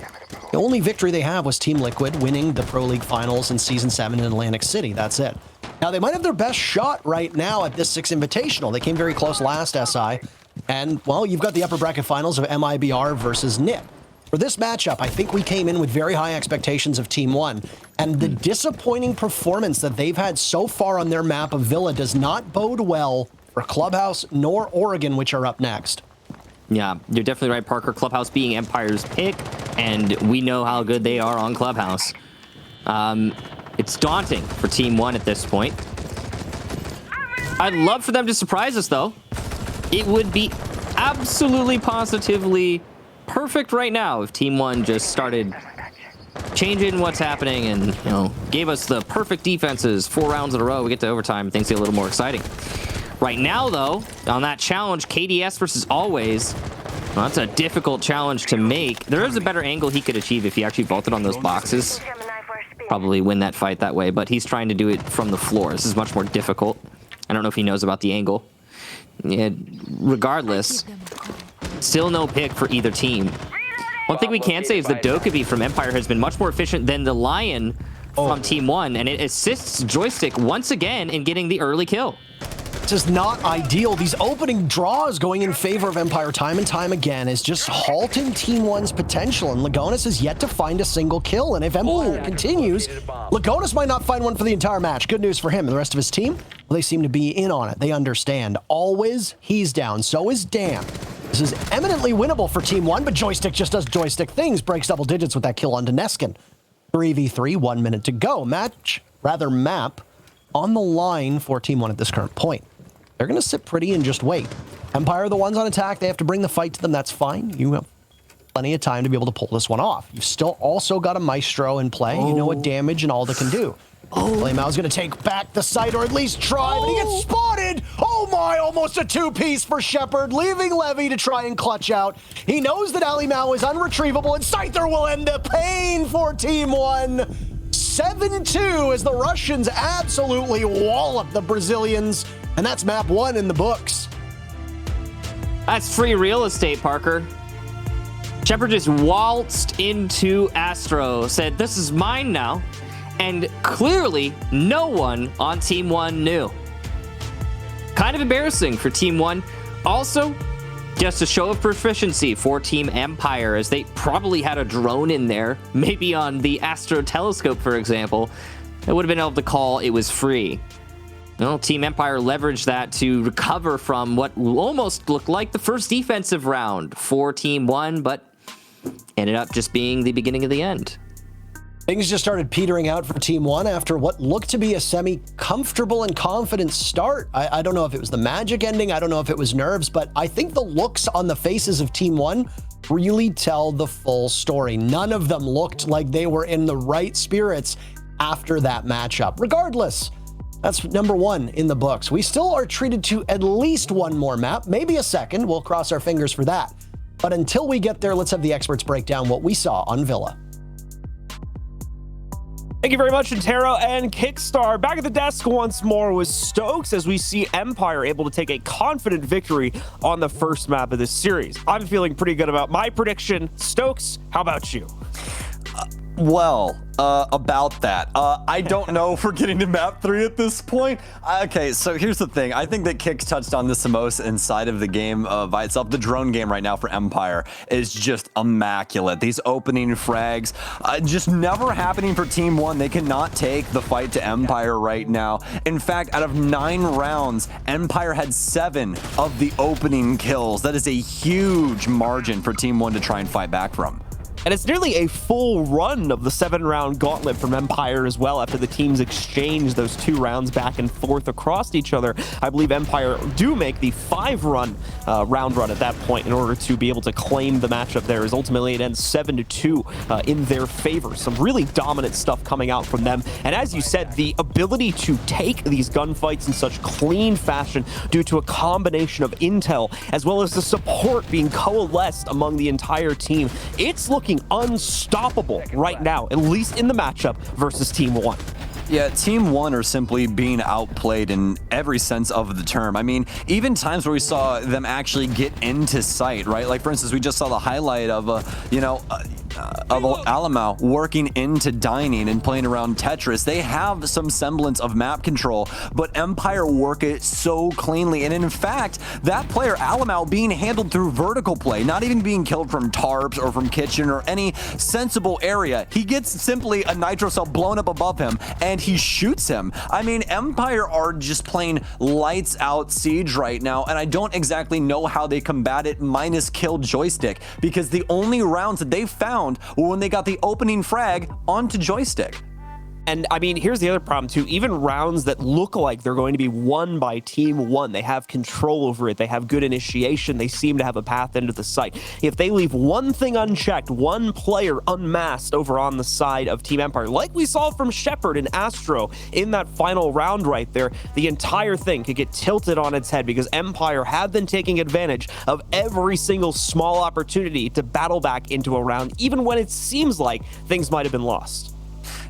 The only victory they have was Team Liquid winning the Pro League Finals in Season 7 in Atlantic City. That's it. Now, they might have their best shot right now at this Six Invitational. They came very close last SI. And, well, you've got the upper bracket finals of MIBR versus NIP. For this matchup, I think we came in with very high expectations of Team 1, and the disappointing performance that they've had so far on their map of Villa does not bode well for Clubhouse nor Oregon, which are up next. Yeah, you're definitely right, Parker. Clubhouse being Empire's pick, and we know how good they are on Clubhouse. It's daunting for Team 1 at this point. I'd love for them to surprise us, though. It would be absolutely positively perfect right now if Team 1 just started changing what's happening and, you know, gave us the perfect defenses 4 rounds in a row. We get to overtime, things get a little more exciting. Right now, though, on that challenge, KDS versus Always, well, that's a difficult challenge to make. There is a better angle he could achieve if he actually vaulted on those boxes. Probably win that fight that way, but he's trying to do it from the floor. This is much more difficult. I don't know if he knows about the angle. Yeah, regardless, still no pick for either team. One thing we can say is that Dokkaebi from Empire has been much more efficient than the Lion from Team 1, and it assists Joystick once again in getting the early kill. This is not ideal. These opening draws going in favor of Empire time and time again is just halting Team 1's potential, and Lagonis has yet to find a single kill, and if Empire continues, Lagonis might not find one for the entire match. Good news for him and the rest of his team. Well, they seem to be in on it. They understand. Always, he's down. So is Dan. This is eminently winnable for Team 1, but Joystick just does Joystick things. Breaks double digits with that kill on Deneskin. 3v3, 1 minute to go. Map on the line for Team 1 at this current point. They're going to sit pretty and just wait. Empire are the ones on attack. They have to bring the fight to them. That's fine. You have plenty of time to be able to pull this one off. You've still also got a Maestro in play. You know what damage and Alda can do. Flameout's going to take back the site, or at least try, but he gets spotted! Oh my, almost a 2-piece for Shepard, leaving Levy to try and clutch out. He knows that Ali Mao is unretrievable, and Scyther will end the pain for Team 1. 7-2 as the Russians absolutely wallop the Brazilians, and that's map 1 in the books. That's free real estate, Parker. Shepard just waltzed into Astro, said, "This is mine now." And clearly, no one on Team 1 knew. Kind of embarrassing for Team 1. Also, just a show of proficiency for Team Empire, as they probably had a drone in there, maybe on the Astro telescope, for example. They would have been able to call it was free. Well, Team Empire leveraged that to recover from what almost looked like the first defensive round for Team 1, but ended up just being the beginning of the end. Things just started petering out for Team One after what looked to be a semi-comfortable and confident start. I don't know if it was the magic ending. I don't know if it was nerves, but I think the looks on the faces of Team One really tell the full story. None of them looked like they were in the right spirits after that matchup. Regardless, that's number one in the books. We still are treated to at least one more map, maybe a second. We'll cross our fingers for that. But until we get there, let's have the experts break down what we saw on Villa. Thank you very much, Intero and Kickstar. Back at the desk once more with Stokes as we see Empire able to take a confident victory on the first map of this series. I'm feeling pretty good about my prediction. Stokes, how about you? About that. I don't know if we're getting to map 3 at this point. Okay, so here's the thing. I think that Kix touched on this the most inside of the game by itself. The drone game right now for Empire is just immaculate. These opening frags, just never happening for Team One. They cannot take the fight to Empire right now. In fact, out of 9 rounds, Empire had 7 of the opening kills. That is a huge margin for Team One to try and fight back from. And it's nearly a full run of the 7-round gauntlet from Empire as well after the teams exchange those 2 rounds back and forth across each other. I believe Empire do make the 5-round run at that point in order to be able to claim the matchup there, as ultimately it ends 7-2 in their favor. Some really dominant stuff coming out from them. And as you said, the ability to take these gunfights in such clean fashion due to a combination of intel as well as the support being coalesced among the entire team. It's looking unstoppable right now, at least in the matchup versus Team One. Yeah, Team One are simply being outplayed in every sense of the term. I mean, even times where we saw them actually get into sight, right? Like, for instance, we just saw the highlight of, Alamau working into dining and playing around Tetris. They have some semblance of map control, but Empire work it so cleanly. And in fact, that player, Alamau, being handled through vertical play, not even being killed from tarps or from kitchen or any sensible area. He gets simply a nitro cell blown up above him, and he shoots him. I mean, Empire are just playing lights out Siege right now, and I don't exactly know how they combat it minus kill joystick, because the only rounds that they found were when they got the opening frag onto joystick. And I mean, here's the other problem too. Even rounds that look like they're going to be won by Team One, they have control over it. They have good initiation. They seem to have a path into the site. If they leave one thing unchecked, one player unmasked over on the side of Team Empire, like we saw from Shepard and Astro in that final round right there, the entire thing could get tilted on its head because Empire have been taking advantage of every single small opportunity to battle back into a round, even when it seems like things might have been lost.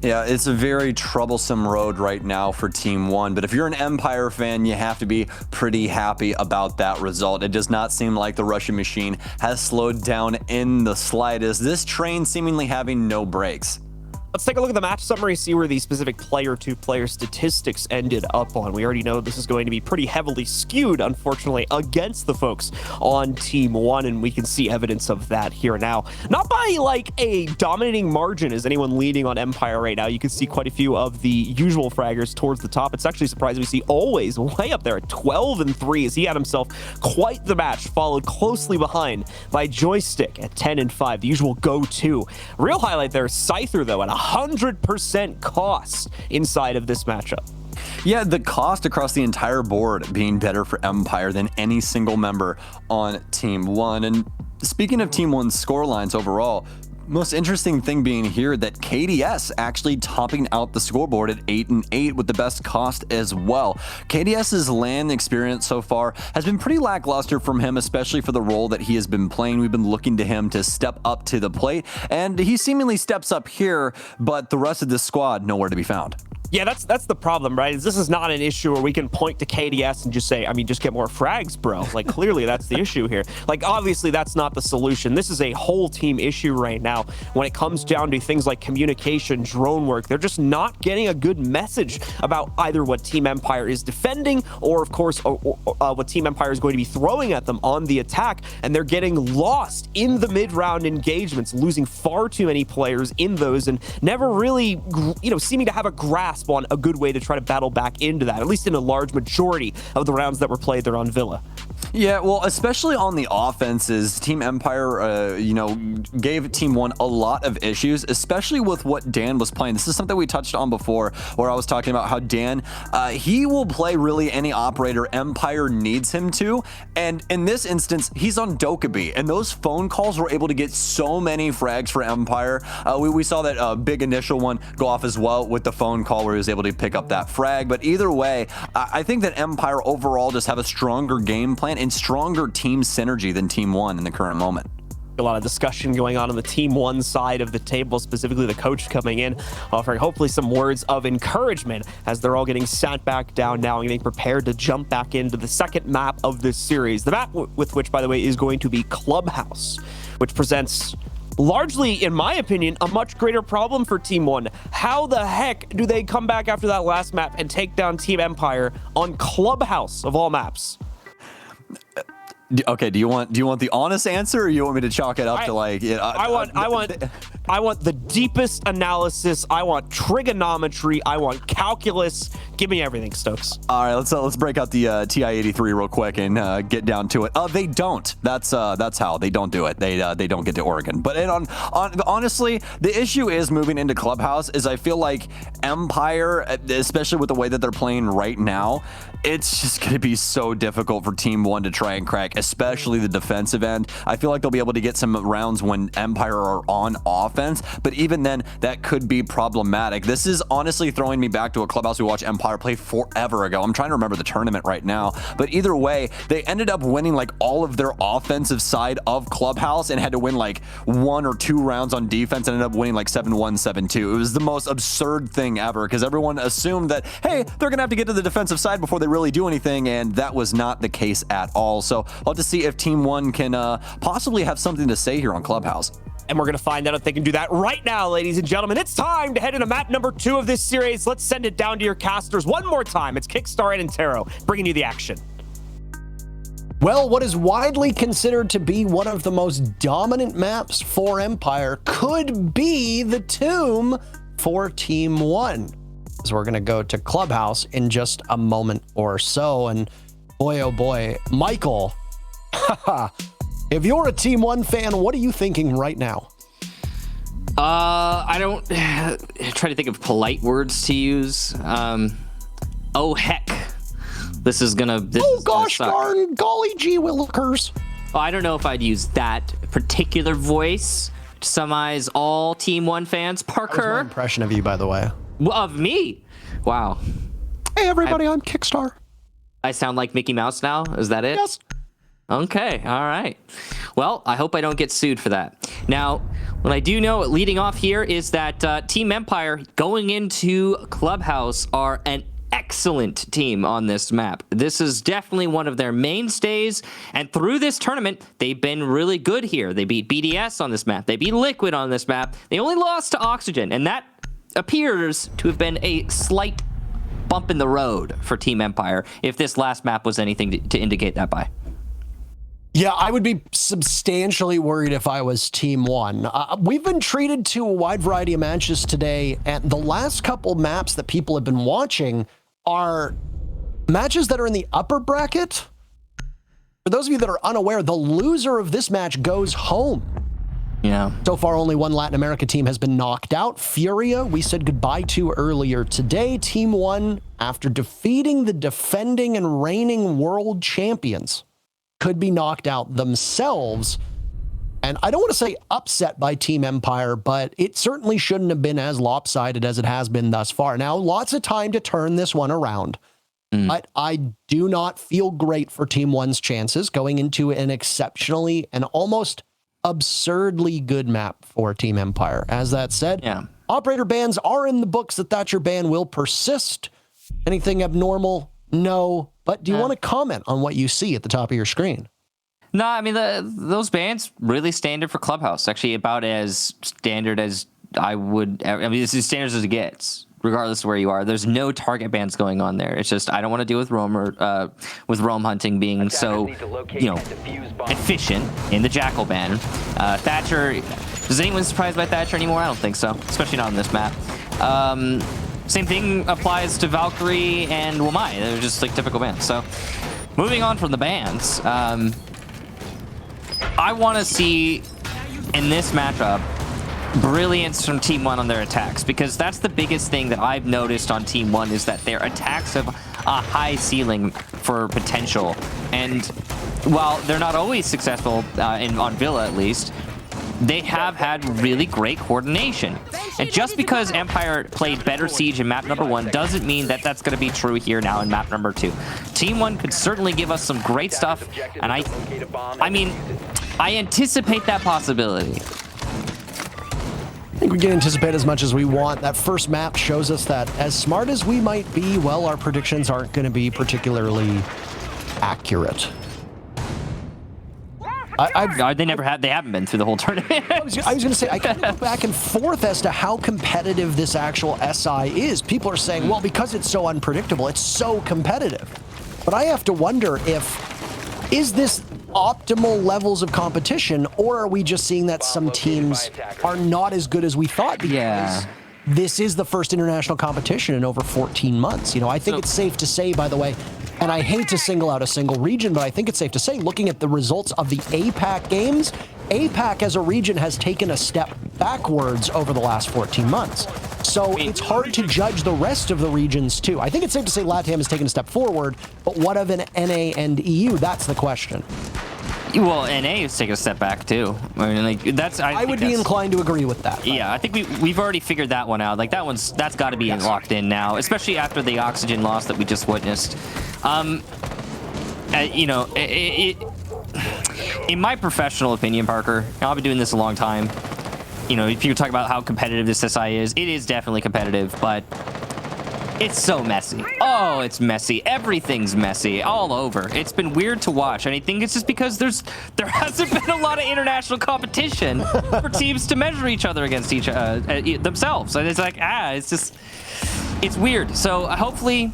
Yeah, it's a very troublesome road right now for Team One, but if you're an Empire fan, you have to be pretty happy about that result. It does not seem like the Russian machine has slowed down in the slightest. This train seemingly having no brakes. Let's take a look at the match summary, see where these specific player-to-player statistics ended up on. We already know this is going to be pretty heavily skewed, unfortunately, against the folks on Team One, and we can see evidence of that here now. Not by, like, a dominating margin is anyone leading on Empire right now. You can see quite a few of the usual fraggers towards the top. It's actually surprising we see Always way up there at 12-3 as he had himself quite the match, followed closely behind by Joystick at 10-5, the usual go-to. Real highlight there, Scyther, though, at 100% cost inside of this matchup. Yeah, the cost across the entire board being better for Empire than any single member on Team One. And speaking of Team One's scorelines overall, most interesting thing being here that KDS actually topping out the scoreboard at 8-8 with the best cost as well. KDS's LAN experience so far has been pretty lackluster from him, especially for the role that he has been playing. We've been looking to him to step up to the plate, and he seemingly steps up here, but the rest of this squad nowhere to be found. Yeah, that's the problem, right? This is not an issue where we can point to KDS and just say, I mean, just get more frags, bro. Like, clearly that's the issue here. Like, obviously that's not the solution. This is a whole team issue right now. When it comes down to things like communication, drone work, they're just not getting a good message about either what Team Empire is defending or, of course, what Team Empire is going to be throwing at them on the attack. And they're getting lost in the mid-round engagements, losing far too many players in those and never really, seeming to have a grasp grasp on a good way to try to battle back into that, at least in a large majority of the rounds that were played there on Villa. Yeah, well, especially on the offenses, Team Empire, gave Team One a lot of issues, especially with what Dan was playing. This is something we touched on before, where I was talking about how Dan, he will play really any operator Empire needs him to, and in this instance, he's on Dokkaebi, and those phone calls were able to get so many frags for Empire. We saw that big initial one go off as well with the phone call where he was able to pick up that frag, but either way, I think that Empire overall just have a stronger game plan and stronger team synergy than Team One in the current moment. A lot of discussion going on the Team One side of the table, specifically the coach coming in, offering hopefully some words of encouragement as they're all getting sat back down now and getting prepared to jump back into the second map of this series. The map with which, by the way, is going to be Clubhouse, which presents largely, in my opinion, a much greater problem for Team One. How the heck do they come back after that last map and take down Team Empire on Clubhouse of all maps? Okay, do you want the honest answer, or you want me to chalk it up to like? I want the deepest analysis. I want trigonometry. I want calculus. Give me everything, Stokes. All right, let's break out the TI-83 real quick and get down to it. They don't. That's how they don't do it. They don't get to Oregon. But honestly, the issue is moving into Clubhouse is I feel like Empire, especially with the way that they're playing right now, it's just going to be so difficult for Team One to try and crack, especially the defensive end. I feel like they'll be able to get some rounds when Empire are on offense, but even then, that could be problematic. This is honestly throwing me back to a Clubhouse we watched Empire play forever ago. I'm trying to remember the tournament right now, but either way, they ended up winning like all of their offensive side of Clubhouse and had to win like 1 or 2 rounds on defense and ended up winning like 7-1, 7-2. It was the most absurd thing ever because everyone assumed that, hey, they're going to have to get to the defensive side before they really do anything, and that was not the case at all. So I'll have to see if Team One can possibly have something to say here on Clubhouse. And we're going to find out if they can do that right now, ladies and gentlemen. It's time to head into map number 2 of this series. Let's send it down to your casters one more time. It's Kickstar and Intero bringing you the action. Well, what is widely considered to be one of the most dominant maps for Empire could be the tomb for Team One. So we're going to go to Clubhouse in just a moment or so. And boy, oh boy, Michael, if you're a Team One fan, what are you thinking right now? I don't try to think of polite words to use. Oh, heck. This is gonna gosh darn golly gee willikers. I don't know if I'd use that particular voice to summarize all Team One fans. Parker. That was my impression of you, by the way. Of me? Wow. Hey, everybody, I'm Kickstar. I sound like Mickey Mouse now? Is that it? Yes. Okay, all right. Well, I hope I don't get sued for that. Now, what I do know leading off here is that Team Empire going into Clubhouse are an excellent team on this map. This is definitely one of their mainstays, and through this tournament, they've been really good here. They beat BDS on this map. They beat Liquid on this map. They only lost to Oxygen, and that appears to have been a slight bump in the road for Team Empire, if this last map was anything to indicate that by. Yeah, I would be substantially worried if I was Team One. We've been treated to a wide variety of matches today, and the last couple maps that people have been watching are matches that are in the upper bracket. For those of you that are unaware, the loser of this match goes home. Yeah. So far, only one Latin America team has been knocked out. Furia, we said goodbye to earlier today. Team One, after defeating the defending and reigning world champions, could be knocked out themselves. And I don't want to say upset by Team Empire, but it certainly shouldn't have been as lopsided as it has been thus far. Now, lots of time to turn this one around. But I do not feel great for Team One's chances going into an exceptionally and almost absurdly good map for Team Empire. As that said, operator bans are in the books. The Thatcher ban will persist. Anything abnormal? No. But do you want to comment on what you see at the top of your screen? No, I mean, those bans really standard for Clubhouse. Actually, about as standard as I would. I mean, it's as standard as it gets, regardless of where you are. There's no target bans going on there. It's just I don't want to deal with roam hunting being so, efficient in the Jackal ban. Thatcher. Is anyone surprised by Thatcher anymore? I don't think so, especially not on this map. Same thing applies to Valkyrie and Wamai. They're just like typical bands. So moving on from the bands, I want to see in this matchup brilliance from Team One on their attacks, because that's the biggest thing that I've noticed on Team One is that their attacks have a high ceiling for potential. And while they're not always successful on Villa, at least, they have had really great coordination. And just because Empire played better Siege in map number 1 doesn't mean that that's going to be true here now in map number 2. Team 1 could certainly give us some great stuff, and I mean, I anticipate that possibility. I think we can anticipate as much as we want. That first map shows us that as smart as we might be, well, our predictions aren't going to be particularly accurate. They haven't been through the whole tournament. I was going to say, I kind of go back and forth as to how competitive this actual SI is. People are saying, well, because it's so unpredictable, it's so competitive. But I have to wonder is this optimal levels of competition, or are we just seeing that some teams are not as good as we thought? Because this is the first international competition in over 14 months. You know, I think it's safe to say, by the way, and I hate to single out a single region, but I think it's safe to say, looking at the results of the APAC games, APAC as a region has taken a step backwards over the last 14 months. So it's hard to judge the rest of the regions too. I think it's safe to say LATAM has taken a step forward, but what of an NA and EU? That's the question. Well, NA has taken a step back too. I mean, like I would be inclined to agree with that. Yeah, I think we've already figured that one out. Like that's got to be locked in now, especially after the oxygen loss that we just witnessed. You know, in my professional opinion, Parker, I've been doing this a long time. You know, if you talk about how competitive this SI is, it is definitely competitive, but it's so messy. Oh, it's messy. Everything's messy all over. It's been weird to watch, and I think it's just because there hasn't been a lot of international competition for teams to measure each other against themselves. And it's like, it's weird. So hopefully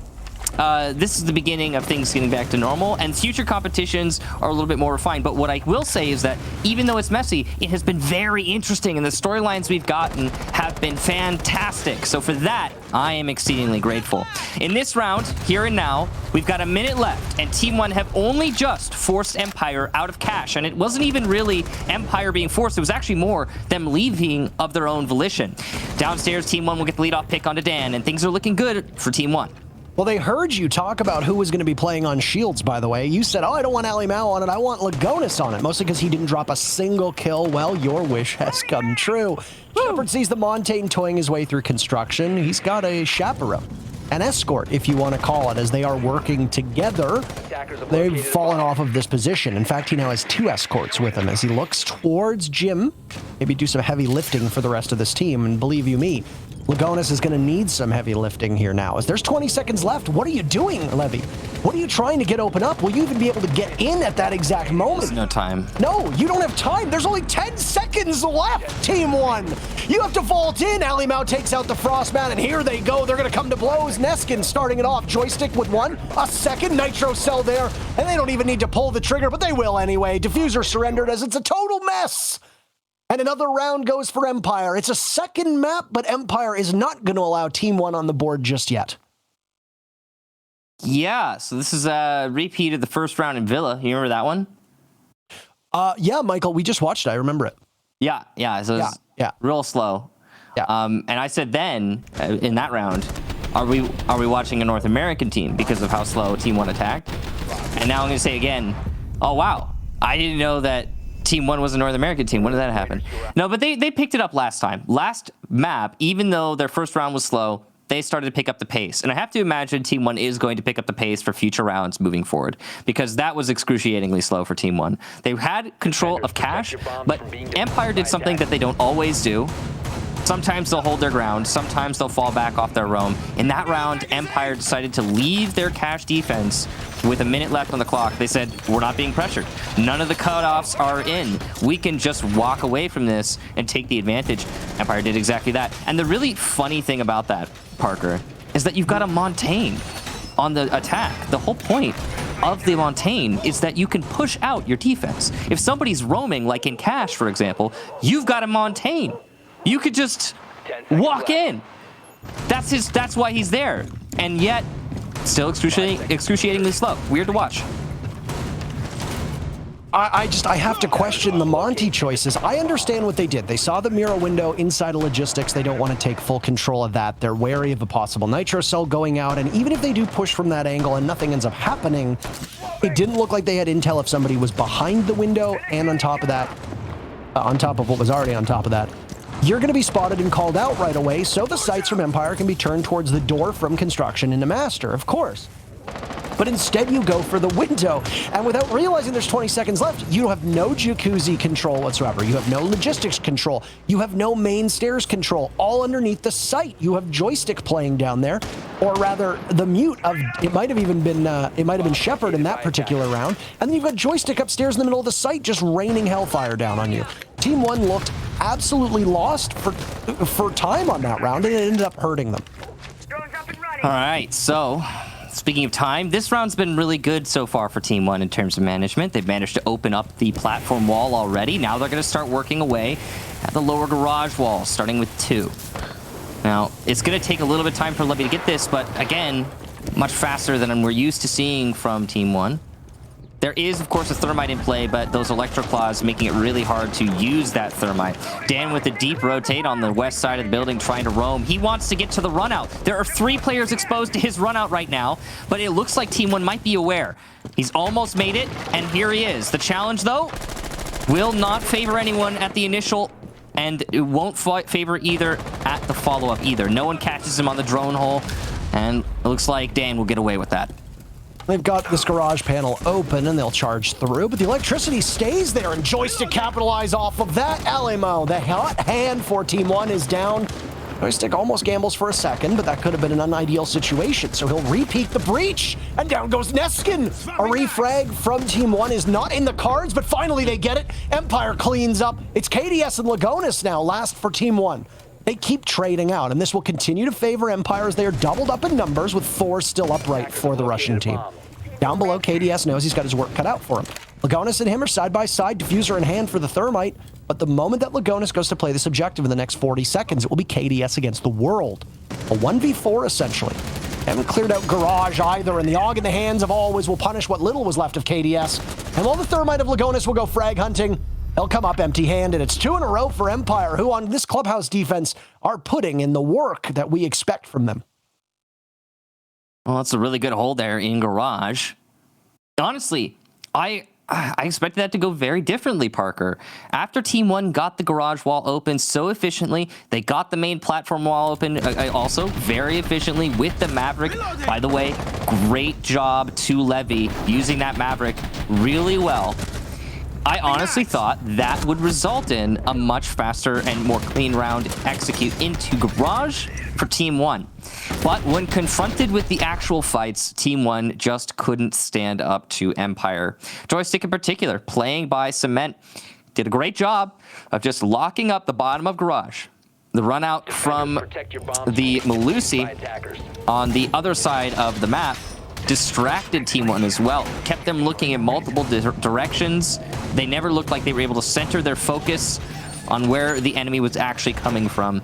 this is the beginning of things getting back to normal, and future competitions are a little bit more refined. But what I will say is that even though it's messy, it has been very interesting, and the storylines we've gotten have been fantastic. So for that, I am exceedingly grateful. In this round, here and now, we've got a minute left, and Team 1 have only just forced Empire out of cash, and it wasn't even really Empire being forced. It was actually more them leaving of their own volition. Downstairs, Team 1 will get the leadoff pick onto Dan, and things are looking good for Team 1. Well, they heard you talk about who was going to be playing on Shields, by the way. You said, oh, I don't want Ali Mao on it. I want Lagonis on it, mostly because he didn't drop a single kill. Well, your wish has come true. Shepard sees the Montaigne toying his way through construction. He's got a chaperone, an escort, if you want to call it, as they are working together. They've fallen off of this position. In fact, he now has 2 escorts with him as he looks towards Jim. Maybe do some heavy lifting for the rest of this team, and believe you me, Lagonis is going to need some heavy lifting here now. As there's 20 seconds left, what are you doing, Levy? What are you trying to get open up? Will you even be able to get in at that exact moment? There's no time. No, you don't have time. There's only 10 seconds left, Team 1. You have to vault in. Ali Mao takes out the Frostman, and here they go. They're going to come to blows. Neskin starting it off. Joystick with 1. A second Nitro cell there, and they don't even need to pull the trigger, but they will anyway. Diffuser surrendered as it's a total mess. And another round goes for Empire. It's a second map, but Empire is not going to allow Team 1 on the board just yet. Yeah, so this is a repeat of the first round in Villa. You remember that one? Yeah, Michael, we just watched it. I remember it. Yeah. So it's real slow. Yeah. And I said then, in that round, are we watching a North American team because of how slow Team 1 attacked? And now I'm going to say again, oh, wow, I didn't know that Team 1 was a North American team. When did that happen? No, but they picked it up last time. Last map, even though their first round was slow, they started to pick up the pace. And I have to imagine Team 1 is going to pick up the pace for future rounds moving forward, because that was excruciatingly slow for Team 1. They had control of cash, but Empire did something that they don't always do. Sometimes they'll hold their ground. Sometimes they'll fall back off their roam. In that round, Empire decided to leave their cash defense with a minute left on the clock. They said, we're not being pressured. None of the cutoffs are in. We can just walk away from this and take the advantage. Empire did exactly that. And the really funny thing about that, Parker, is that you've got a Montaigne on the attack. The whole point of the Montaigne is that you can push out your defense. If somebody's roaming, like in cash, for example, you've got a Montaigne. You could just walk in. That's why he's there. And yet, still excruciatingly slow. Weird to watch. I have to question the Monty choices. I understand what they did. They saw the Mira window inside of logistics. They don't want to take full control of that. They're wary of a possible nitro cell going out. And even if they do push from that angle and nothing ends up happening, it didn't look like they had intel if somebody was behind the window. And on top of that, on top of what was already on top of that, you're going to be spotted and called out right away. So the sights from Empire can be turned towards the door from construction into master, of course. But instead you go for the window, and without realizing there's 20 seconds left, you have no jacuzzi control whatsoever. You have no logistics control. You have no main stairs control. All underneath the site, you have joystick playing down there, or rather the mute of, it might have been Shepard in that particular round, and then you've got joystick upstairs in the middle of the site just raining hellfire down on you. Team 1 looked absolutely lost for time on that round, and it ended up hurting them. All right, so speaking of time, this round's been really good so far for Team 1 in terms of management. They've managed to open up the platform wall already. Now they're going to start working away at the lower garage wall, starting with 2. Now, it's going to take a little bit of time for Levy to get this, but again, much faster than we're used to seeing from Team 1. There is, of course, a thermite in play, but those electroclaws making it really hard to use that thermite. Dan with a deep rotate on the west side of the building trying to roam. He wants to get to the run out. There are 3 players exposed to his run out right now, but it looks like Team 1 might be aware. He's almost made it, and here he is. The challenge, though, will not favor anyone at the initial, and it won't favor either at the follow-up either. No one catches him on the drone hole, and it looks like Dan will get away with that. They've got this garage panel open and they'll charge through, but the electricity stays there and Joystick capitalize off of that. Alamo, the hot hand for Team 1 is down. Joystick almost gambles for a second, but that could have been an unideal situation. So he'll repeat the breach and down goes Neskin. A refrag from Team 1 is not in the cards, but finally they get it. Empire cleans up. It's KDS and Lagonis now last for Team 1. They keep trading out, and this will continue to favor Empire as they are doubled up in numbers with 4 still upright for the Russian team. Down below, KDS knows he's got his work cut out for him. Lagonis and him are side by side, diffuser in hand for the thermite, but the moment that Lagonis goes to play this objective in the next 40 seconds, it will be KDS against the world. A 1v4, essentially. Haven't cleared out garage either, and the AUG in the hands of always will punish what little was left of KDS. And while the thermite of Lagonis will go frag hunting, they'll come up empty-handed. It's 2 in a row for Empire, who on this Clubhouse defense are putting in the work that we expect from them. Well, that's a really good hold there in garage. Honestly, I expected that to go very differently, Parker. After Team 1 got the garage wall open so efficiently, they got the main platform wall open also very efficiently with the Maverick. By the way, great job to Levy using that Maverick really well. I honestly thought that would result in a much faster and more clean round execute into garage for Team 1. But when confronted with the actual fights, Team 1 just couldn't stand up to Empire. Joystick in particular, playing by cement, did a great job of just locking up the bottom of garage. The run out from the Malusi on the other side of the map distracted Team 1 as well. Kept them looking in multiple directions. They never looked like they were able to center their focus on where the enemy was actually coming from.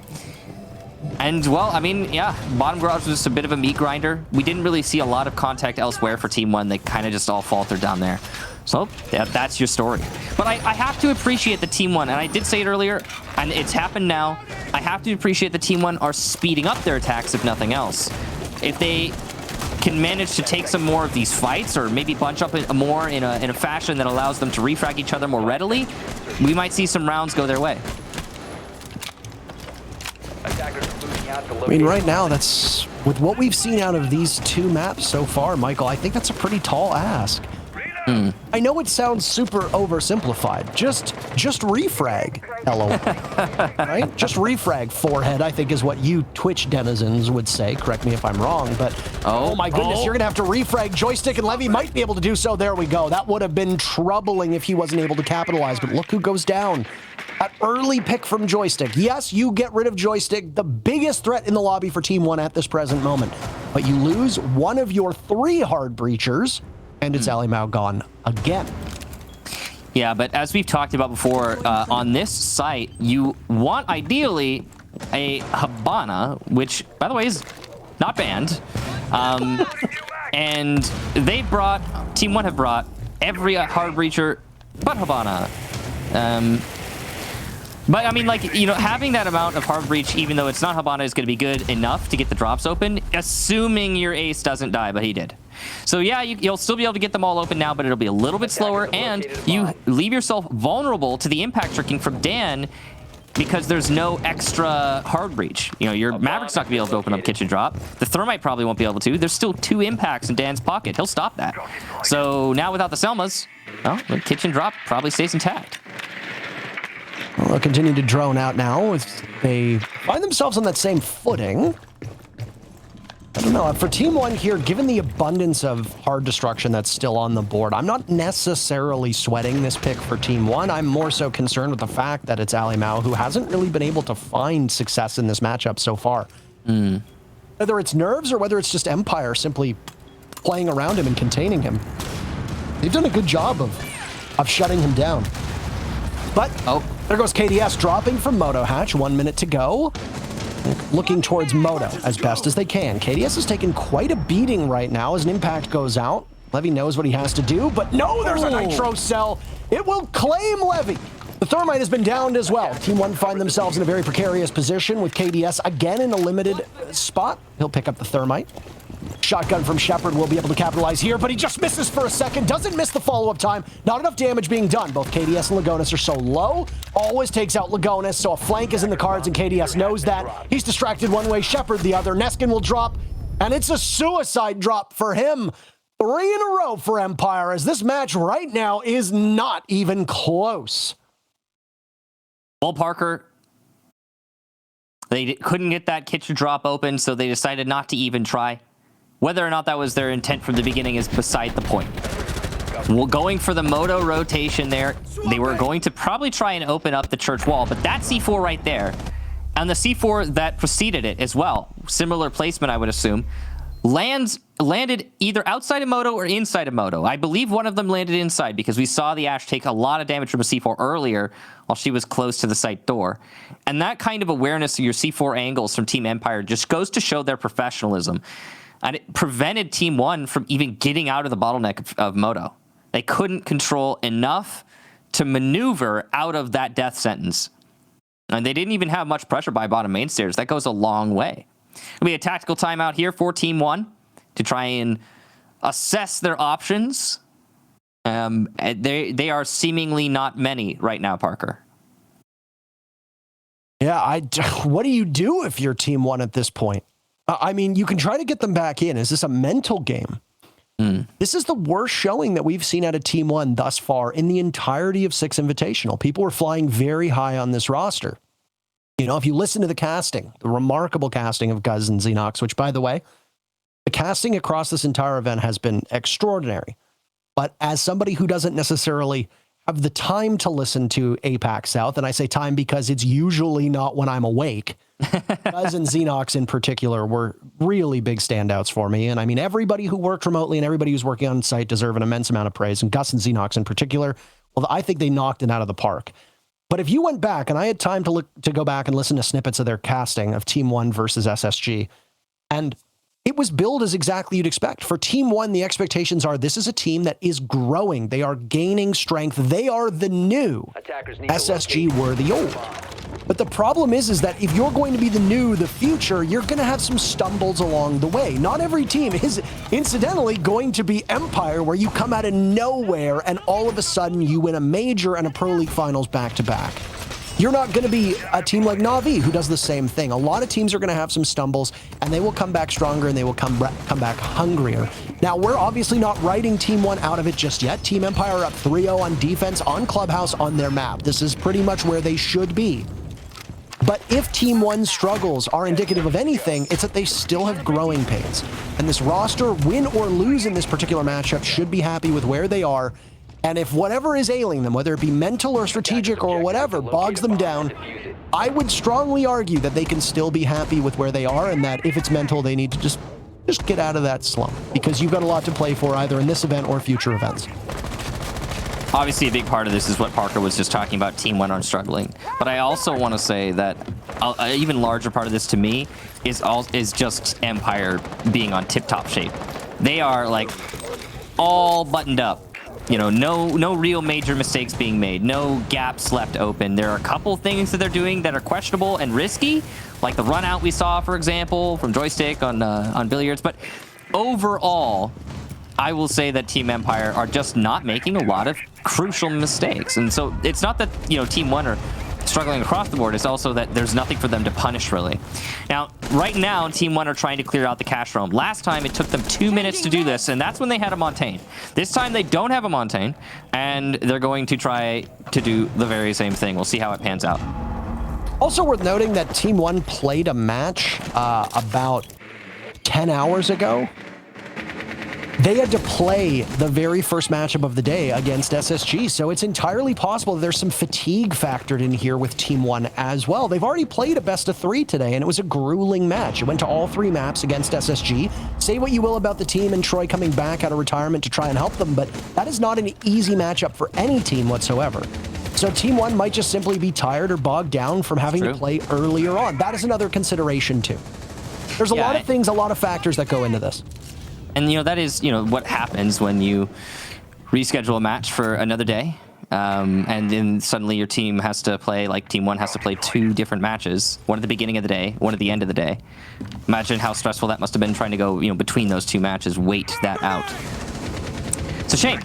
And, well, I mean, yeah, bottom garage was just a bit of a meat grinder. We didn't really see a lot of contact elsewhere for Team 1. They kind of just all faltered down there. So, yeah, that's your story. But I have to appreciate the Team 1, and I did say it earlier, and it's happened now. I have to appreciate the Team 1 are speeding up their attacks, if nothing else. If they can manage to take some more of these fights, or maybe bunch up more in a fashion that allows them to refrag each other more readily, we might see some rounds go their way. I mean, right now, that's, with what we've seen out of these 2 maps so far, Michael, I think that's a pretty tall ask. I know it sounds super oversimplified. Just refrag, LOL. Right? Just refrag forehead, I think is what you Twitch denizens would say. Correct me if I'm wrong, but oh my goodness, you're gonna have to refrag. Joystick and Levy might be able to do so. There we go. That would have been troubling if he wasn't able to capitalize, but look who goes down. An early pick from Joystick. Yes, you get rid of Joystick, the biggest threat in the lobby for Team 1 at this present moment, but you lose one of your 3 hard breachers, and it's Ali Mao gone again. Yeah, but as we've talked about before, on this site, you want ideally a Habana, which, by the way, is not banned. And Team One have brought every hard breacher but Habana. But I mean, like, you know, having that amount of hard breach, even though it's not Habana, is going to be good enough to get the drops open, assuming your ace doesn't die, but he did. So yeah, you'll still be able to get them all open now, but it'll be a little bit slower, and you leave yourself vulnerable to the impact tricking from Dan because there's no extra hard breach. You know, your Maverick's not going to be able to open up Kitchen Drop. The Thermite probably won't be able to. There's still 2 impacts in Dan's pocket. He'll stop that. So now without the Selmas, well, the Kitchen Drop probably stays intact. Well, they'll continue to drone out now as they find themselves on that same footing. I don't know. For Team One here, given the abundance of hard destruction that's still on the board, I'm not necessarily sweating this pick for Team One. I'm more so concerned with the fact that it's Ali Mao, who hasn't really been able to find success in this matchup so far. Whether it's nerves or whether it's just Empire simply playing around him and containing him. They've done a good job of shutting him down. But, there goes KDS dropping from Moto Hatch. 1 minute to go. Looking towards Moto as best as they can. KDS is taking quite a beating right now as an impact goes out. Levy knows what he has to do, but no, there's a Nitro Cell. It will claim Levy. The Thermite has been downed as well. Team One find themselves in a very precarious position with KDS again in a limited spot. He'll pick up the Thermite. Shotgun from Shepard will be able to capitalize here, but he just misses for a second. Doesn't miss the follow-up time. Not enough damage being done. Both KDS and Lagonis are so low. Always takes out Lagonis, so a flank is in the cards, and KDS knows that. He's distracted one way, Shepard the other. Neskin will drop, and it's a suicide drop for him. 3 in a row for Empire, as this match right now is not even close. Well, Parker, they couldn't get that kitchen drop open, so they decided not to even try. Whether or not that was their intent from the beginning is beside the point. Well, going for the Moto rotation there, they were going to probably try and open up the church wall, but that C4 right there, and the C4 that preceded it as well, similar placement I would assume, landed either outside of Moto or inside of Moto. I believe one of them landed inside because we saw the Ashe take a lot of damage from a C4 earlier while she was close to the site door. And that kind of awareness of your C4 angles from Team Empire just goes to show their professionalism. And it prevented Team One from even getting out of the bottleneck of Moto. They couldn't control enough to maneuver out of that death sentence. And they didn't even have much pressure by bottom main stairs. That goes a long way. It'll be a tactical timeout here for Team One to try and assess their options. They are seemingly not many right now, Parker. Yeah, what do you do if you're Team One at this point? I mean, you can try to get them back in. Is this a mental game? This is the worst showing that we've seen out of Team One thus far in the entirety of 6 Invitational. People were flying very high on this roster. You know, if you listen to the casting, the remarkable casting of Guz and Xenox, which, by the way, the casting across this entire event has been extraordinary. But as somebody who doesn't necessarily have the time to listen to APAC South, and I say time because it's usually not when I'm awake, Guz and Xenox in particular were really big standouts for me. And I mean, everybody who worked remotely and everybody who's working on site deserve an immense amount of praise. And Gus and Xenox in particular, well, I think they knocked it out of the park. But if you went back, and I had time to go back and listen to snippets of their casting of Team One versus SSG, and it was billed as exactly you'd expect. For Team One, the expectations are this is a team that is growing. They are gaining strength. They are the new. SSG were the old. But the problem is that if you're going to be the new, the future, you're going to have some stumbles along the way. Not every team is, incidentally, going to be Empire, where you come out of nowhere and all of a sudden you win a major and a Pro League finals back-to-back. You're not going to be a team like Na'Vi, who does the same thing. A lot of teams are going to have some stumbles, and they will come back stronger, and they will come back hungrier. Now, we're obviously not writing Team One out of it just yet. Team Empire are up 3-0 on defense, on Clubhouse, on their map. This is pretty much where they should be. But if Team One's struggles are indicative of anything, it's that they still have growing pains. And this roster, win or lose in this particular matchup, should be happy with where they are. And if whatever is ailing them, whether it be mental or strategic or whatever, bogs them down, I would strongly argue that they can still be happy with where they are, and that if it's mental, they need to just get out of that slump, because you've got a lot to play for either in this event or future events. obviously a big part of this is what Parker was just talking about, Team ONE on struggling. But I also want to say that an even larger part of this to me is just Empire being on tip-top shape. They are like all buttoned up. You know, no real major mistakes being made, no gaps left open. There are a couple things that they're doing that are questionable and risky, like the run out we saw, for example, from Joystick on Billiards. But overall, I will say that Team Empire are just not making a lot of crucial mistakes. And so it's not that, you know, Team ONE are struggling across the board. It's also that there's nothing for them to punish, really. Now, right now, Team ONE are trying to clear out the cash roam. Last time, it took them 2 minutes to do this, and that's when they had a Montaigne. This time, they don't have a Montaigne, and they're going to try to do the very same thing. We'll see how it pans out. Also worth noting that Team ONE played a match about 10 hours ago. They had to play the very first matchup of the day against SSG, so it's entirely possible that there's some fatigue factored in here with Team ONE as well. They've already played a best-of-3 today, and it was a grueling match. It went to all 3 maps against SSG. Say what you will about the team and Troy coming back out of retirement to try and help them, but that is not an easy matchup for any team whatsoever. So Team ONE might just simply be tired or bogged down from having to play earlier on. That is another consideration, too. There's a lot of things, a lot of factors that go into this. And, you know, that is, you know, what happens when you reschedule a match for another day. And then suddenly your team has to play, like Team ONE has to play 2 different matches. One at the beginning of the day, one at the end of the day. Imagine how stressful that must have been trying to go, you know, between those 2 matches, wait that out. It's a shame.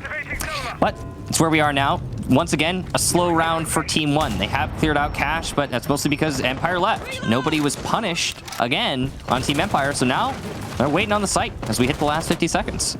But it's where we are now. Once again, a slow round for Team ONE. They have cleared out cash, but that's mostly because Empire left. Nobody was punished again on Team Empire, so now they're waiting on the site as we hit the last 50 seconds.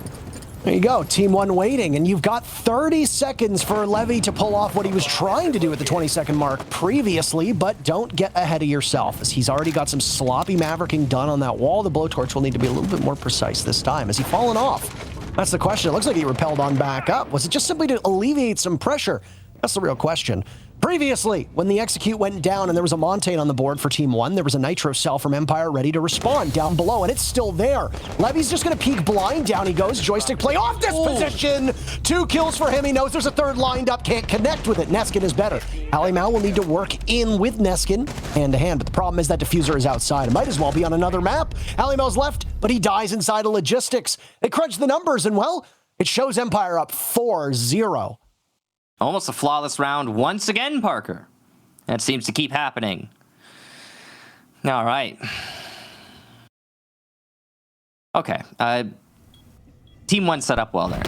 There you go, Team ONE waiting, and you've got 30 seconds for Levy to pull off what he was trying to do at the 20-second mark previously, but don't get ahead of yourself, as he's already got some sloppy mavericking done on that wall. The blowtorch will need to be a little bit more precise this time. Has he fallen off? That's the question. It looks like he rappelled on back up. Was it just simply to alleviate some pressure? That's the real question. Previously, when the execute went down and there was a Montaigne on the board for Team ONE, there was a Nitro cell from Empire ready to respond down below, and it's still there. Levy's just going to peek blind. Down he goes. Joystick play off this position. 2 kills for him. He knows there's a third lined up. Can't connect with it. Neskin is better. Alimau will need to work in with Neskin hand to hand, but the problem is that diffuser is outside. It might as well be on another map. Alimau's left, but he dies inside of logistics. They crunch the numbers, and well, it shows Empire up 4-0. Almost a flawless round once again, Parker. That seems to keep happening. All right. Okay. Team ONE set up well there.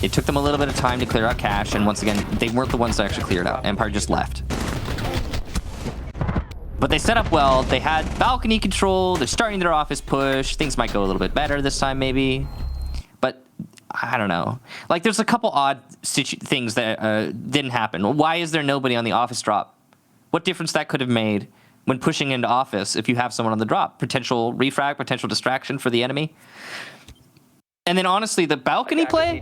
It took them a little bit of time to clear out cash, and once again, they weren't the ones that actually cleared out. Empire just left. But they set up well. They had balcony control. They're starting their office push. Things might go a little bit better this time, maybe. But I don't know. Like, there's a couple odd things that didn't happen. Why is there nobody on the office drop? What difference that could have made when pushing into office if you have someone on the drop? Potential refrag, potential distraction for the enemy. And then, honestly, the balcony play,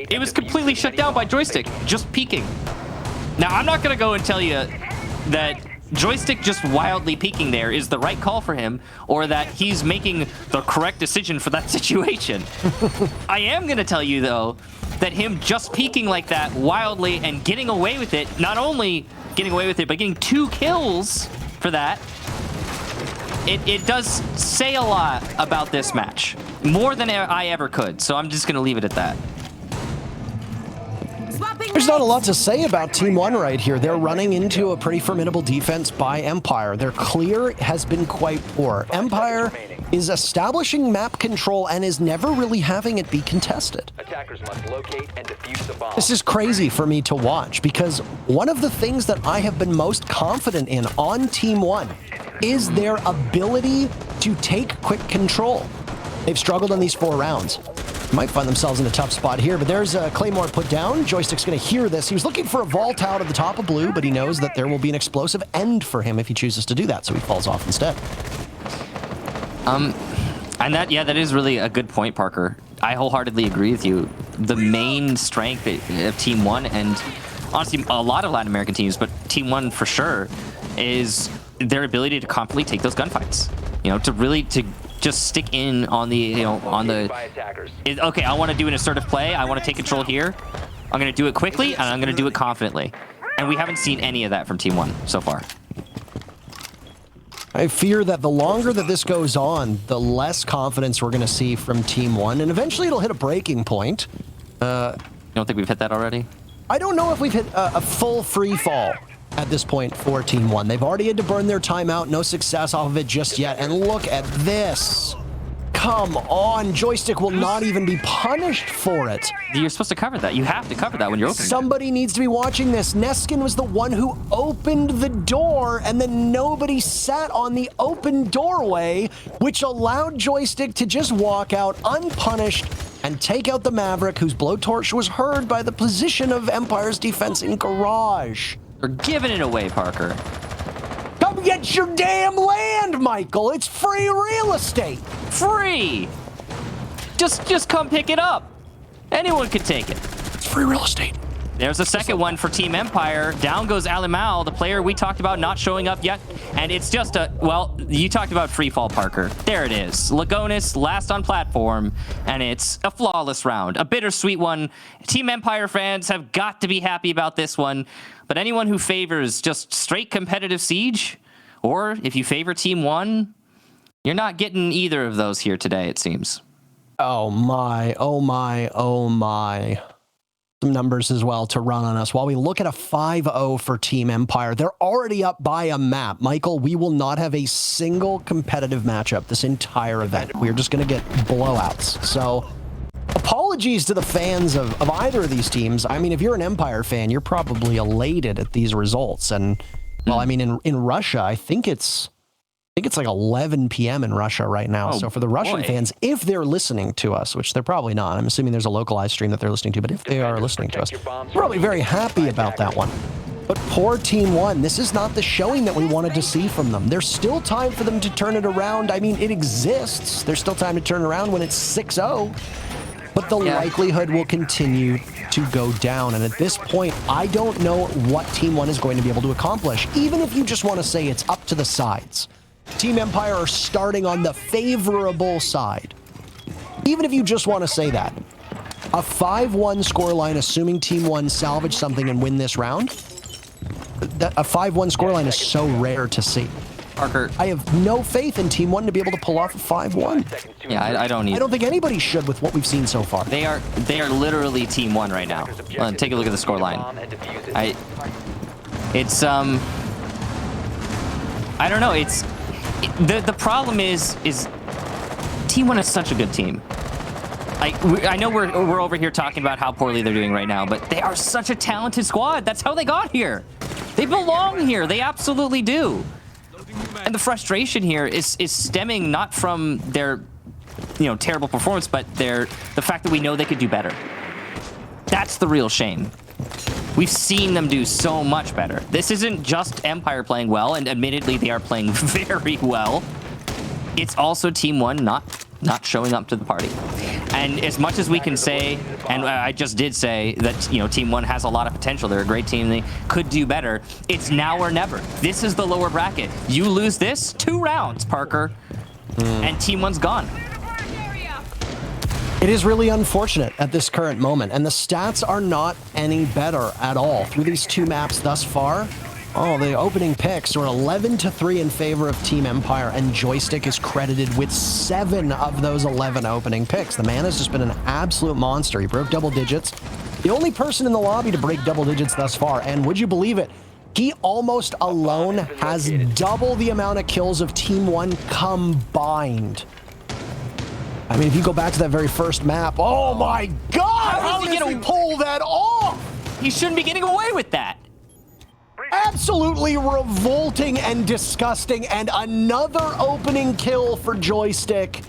it was completely shut down by Joystick, just peeking. Now, I'm not going to go and tell you that Joystick just wildly peeking there is the right call for him, or that he's making the correct decision for that situation. I am going to tell you, though, that him just peeking like that wildly and getting away with it, not only getting away with it, but getting 2 kills for that, it does say a lot about this match. More than I ever could, so I'm just going to leave it at that. There's not a lot to say about Team ONE right here. They're running into a pretty formidable defense by Empire. Their clear has been quite poor. Empire is establishing map control and is never really having it be contested. Attackers must locate and defuse the bomb. This is crazy for me to watch, because one of the things that I have been most confident in on Team ONE is their ability to take quick control. They've struggled on these 4 rounds. Might find themselves in a tough spot here, but there's a Claymore put down. Joystick's going to hear this. He was looking for a vault out at the top of blue, but he knows that there will be an explosive end for him if he chooses to do that, so he falls off instead. And that is really a good point, Parker. I wholeheartedly agree with you. The main strength of Team ONE, and honestly a lot of Latin American teams, but Team ONE for sure, is their ability to confidently take those gunfights. You know, to just stick in on the, okay, I want to do an assertive play. I want to take control here. I'm going to do it quickly, and I'm going to do it confidently. And we haven't seen any of that from Team One so far. I fear that the longer that this goes on, the less confidence we're going to see from Team One, and eventually it'll hit a breaking point. You don't think we've hit that already? I don't know if we've hit a full free fall at this point for Team One. They've already had to burn their timeout, no success off of it just yet, and look at this. Come on, Joystick will not even be punished for it. You're supposed to cover that. You have to cover that when you're opening. Somebody needs to be watching this. Neskin was the one who opened the door, and then nobody sat on the open doorway, which allowed Joystick to just walk out unpunished and take out the Maverick, whose blowtorch was heard by the position of Empire's defense in garage. You're giving it away, Parker. Come get your damn land, Michael. It's free real estate. Free! Just come pick it up. Anyone could take it. It's free real estate. There's a second one for Team Empire. Down goes Alimal, the player we talked about not showing up yet. And it's just a, well, you talked about free fall, Parker. There it is. Lagonis last on platform, and it's a flawless round. A bittersweet one. Team Empire fans have got to be happy about this one. But anyone who favors just straight competitive siege, or if you favor Team One, you're not getting either of those here today, it seems. Oh my, oh my, oh my. Some numbers as well to run on us. While we look at a 5-0 for Team Empire, they're already up by a map. Michael, we will not have a single competitive matchup this entire event. We're just going to get blowouts. So apologies to the fans of either of these teams. I mean, if you're an Empire fan, you're probably elated at these results. And, well, I mean, in Russia, I think it's like 11 p.m. in Russia right now. So for the Russian fans, if they're listening to us, which they're probably not, I'm assuming there's a localized stream that they're listening to, but if they are listening to us, we're probably very happy about that one. But poor Team One, this is not the showing that we wanted to see from them. There's still time for them to turn it around. I mean, it exists. There's still time to turn it around when it's 6-0. But the likelihood will continue to go down. And at this point, I don't know what Team One is going to be able to accomplish, even if you just want to say it's up to the sides. Team Empire are starting on the favorable side. Even if you just want to say that. A 5-1 scoreline, assuming Team One salvage something and win this round, a 5-1 scoreline is so rare to see. Parker, I have no faith in Team One to be able to pull off a 5-1. Yeah, I don't either. I don't think anybody should with what we've seen so far. They are literally Team One right now. Take a look at the scoreline. I don't know. The problem is Team One is such a good team. I know we're over here talking about how poorly they're doing right now, but they are such a talented squad. That's how they got here. They belong here. They absolutely do. And the frustration here is stemming not from their, terrible performance, but the fact that we know they could do better. That's the real shame. We've seen them do so much better. This isn't just Empire playing well, and admittedly they are playing very well. It's also Team One not showing up to the party. And as much as we can say, and I just did say that, Team One has a lot of potential. They're a great team. They could do better. It's now or never. This is the lower bracket. You lose this, 2 rounds, Parker, and Team One's gone. It is really unfortunate at this current moment, and the stats are not any better at all. Through these 2 maps thus far, the opening picks are 11-3 in favor of Team Empire, and Joystick is credited with 7 of those 11 opening picks. The man has just been an absolute monster. He broke double digits. The only person in the lobby to break double digits thus far, and would you believe it, he almost alone has double the amount of kills of Team One combined. I mean, if you go back to that very first map, oh my God, how did he pull that off? He shouldn't be getting away with that. Absolutely revolting and disgusting, and another opening kill for Joystick.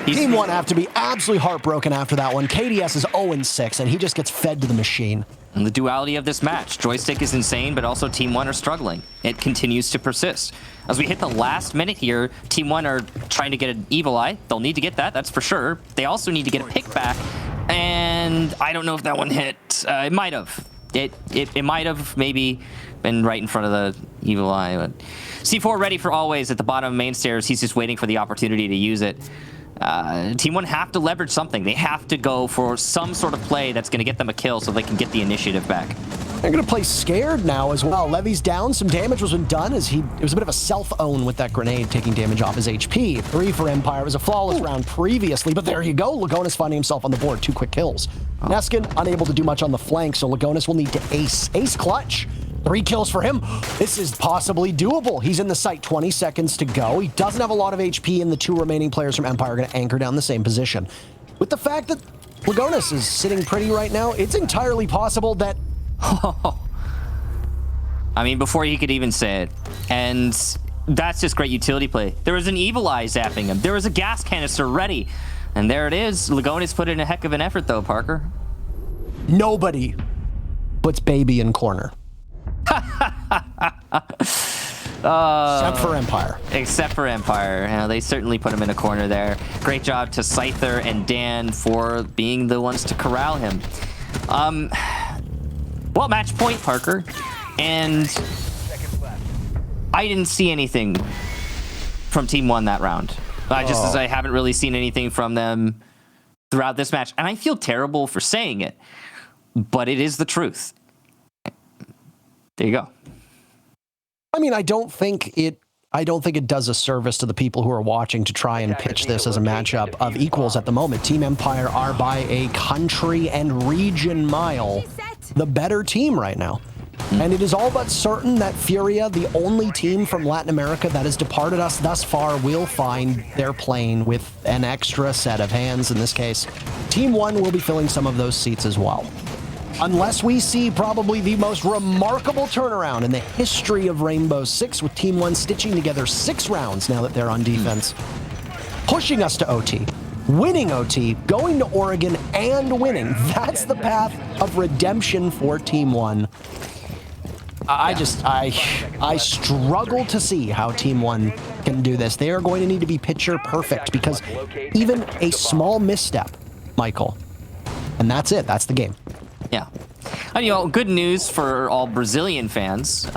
Team One have to be absolutely heartbroken after that one. KDS is 0-6, and he just gets fed to the machine. And the duality of this match. Joystick is insane, but also Team One are struggling. It continues to persist. As we hit the last minute here, Team One are trying to get an Evil Eye. They'll need to get that, that's for sure. They also need to get a pick back, and I don't know if that one hit. It might have. It might have maybe been right in front of the Evil Eye. But C4 ready for always at the bottom of main stairs. He's just waiting for the opportunity to use it. Team One have to leverage something. They have to go for some sort of play that's going to get them a kill so they can get the initiative back. They're going to play scared now as well. Levy's down. Some damage was done as it was a bit of a self-own with that grenade, taking damage off his HP. 3 for Empire. It was a flawless round previously, but there you go. Lagonis finding himself on the board. 2 quick kills. Neskin unable to do much on the flank, so Lagonis will need to ace. Ace clutch. 3 kills for him. This is possibly doable. He's in the site, 20 seconds to go. He doesn't have a lot of HP, and the 2 remaining players from Empire are going to anchor down the same position. With the fact that Lagonis is sitting pretty right now, it's entirely possible that... I mean, before he could even say it. And that's just great utility play. There was an Evil Eye zapping him. There was a gas canister ready. And there it is. Lagonis put in a heck of an effort, though, Parker. Nobody puts baby in corner. Except for Empire. Except for Empire. They certainly put him in a corner there. Great job to Scyther and Dan for being the ones to corral him. Well, match point, Parker. And I didn't see anything from Team One that round. As I haven't really seen anything from them throughout this match. And I feel terrible for saying it, but it is the truth. There you go. I mean, I don't think it does a service to the people who are watching to try and pitch this as a matchup of equals at the moment. Team Empire are by a country and region mile the better team right now. And it is all but certain that Furia, the only team from Latin America that has departed us thus far, will find their plane with an extra set of hands. In this case, Team One will be filling some of those seats as well. Unless we see probably the most remarkable turnaround in the history of Rainbow Six, with Team One stitching together 6 rounds now that they're on defense, pushing us to OT, winning OT, going to Oregon, and winning. That's the path of redemption for Team One. I struggle to see how Team One can do this. They are going to need to be picture perfect, because even a small misstep, Michael, and that's it. That's the game. Yeah. And, good news for all Brazilian fans.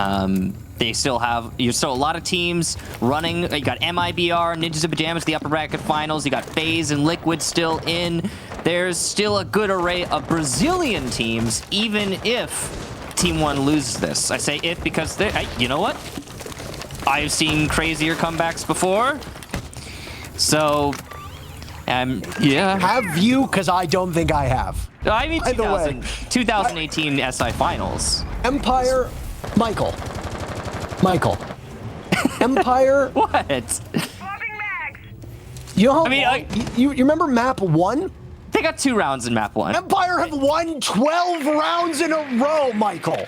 They still have, still a lot of teams running. You got MIBR, Ninjas of Pajamas, the upper bracket finals. You got FaZe and Liquid still in. There's still a good array of Brazilian teams, even if Team One loses this. I say if because you know what? I've seen crazier comebacks before. So, yeah. Have you? Because I don't think I have. I mean, 2018 SI Finals. Empire, Michael. Empire. What? You know how you remember map 1? They got 2 rounds in map 1. Empire have won 12 rounds in a row, Michael.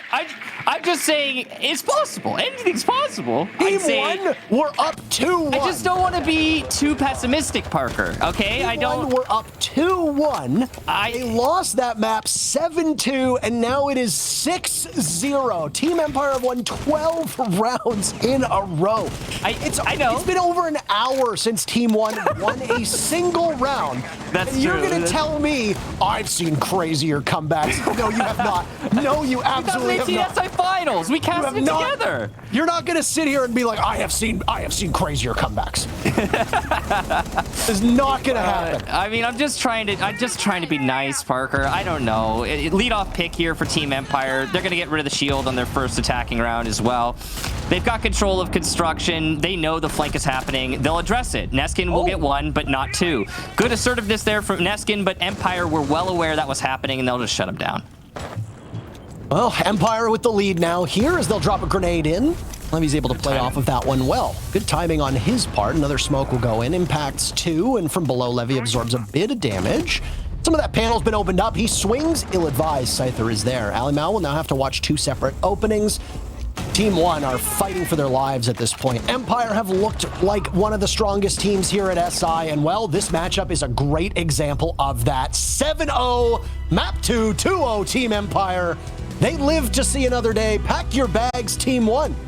I'm just saying it's possible. Anything's possible. Team One, we're up 2-1. I just don't want to be too pessimistic, Parker. Okay, Team One, we're up 2-1. They lost that map 7-2, and now it is 6-0. Team Empire have won 12 rounds in a row. I know. It's been over an hour since Team One won a single round. That's and true. You're going to tell me I've seen crazier comebacks. No, you have not. No, you absolutely have not. SI Finals. We cast it together. You're not going to sit here and be like, I have seen crazier comebacks. It's not going to happen. I mean, I'm just trying to be nice, Parker. I don't know. Lead off pick here for Team Empire. They're going to get rid of the shield on their first attacking round as well. They've got control of construction. They know the flank is happening. They'll address it. Neskin will get 1, but not 2. Good assertiveness there from Neskin, but Empire were well aware that was happening, and they'll just shut him down. Well, Empire with the lead now here as they'll drop a grenade in. Levy's able to play off of that one well. Good timing on his part. Another smoke will go in. Impacts 2, and from below, Levy absorbs a bit of damage. Some of that panel's been opened up. He swings, ill-advised. Scyther is there. Alimau will now have to watch 2 separate openings. Team One are fighting for their lives at this point. Empire have looked like one of the strongest teams here at SI, and well, this matchup is a great example of that. 7-0, map 2, 2-0 Team Empire. They live to see another day. Pack your bags, Team One.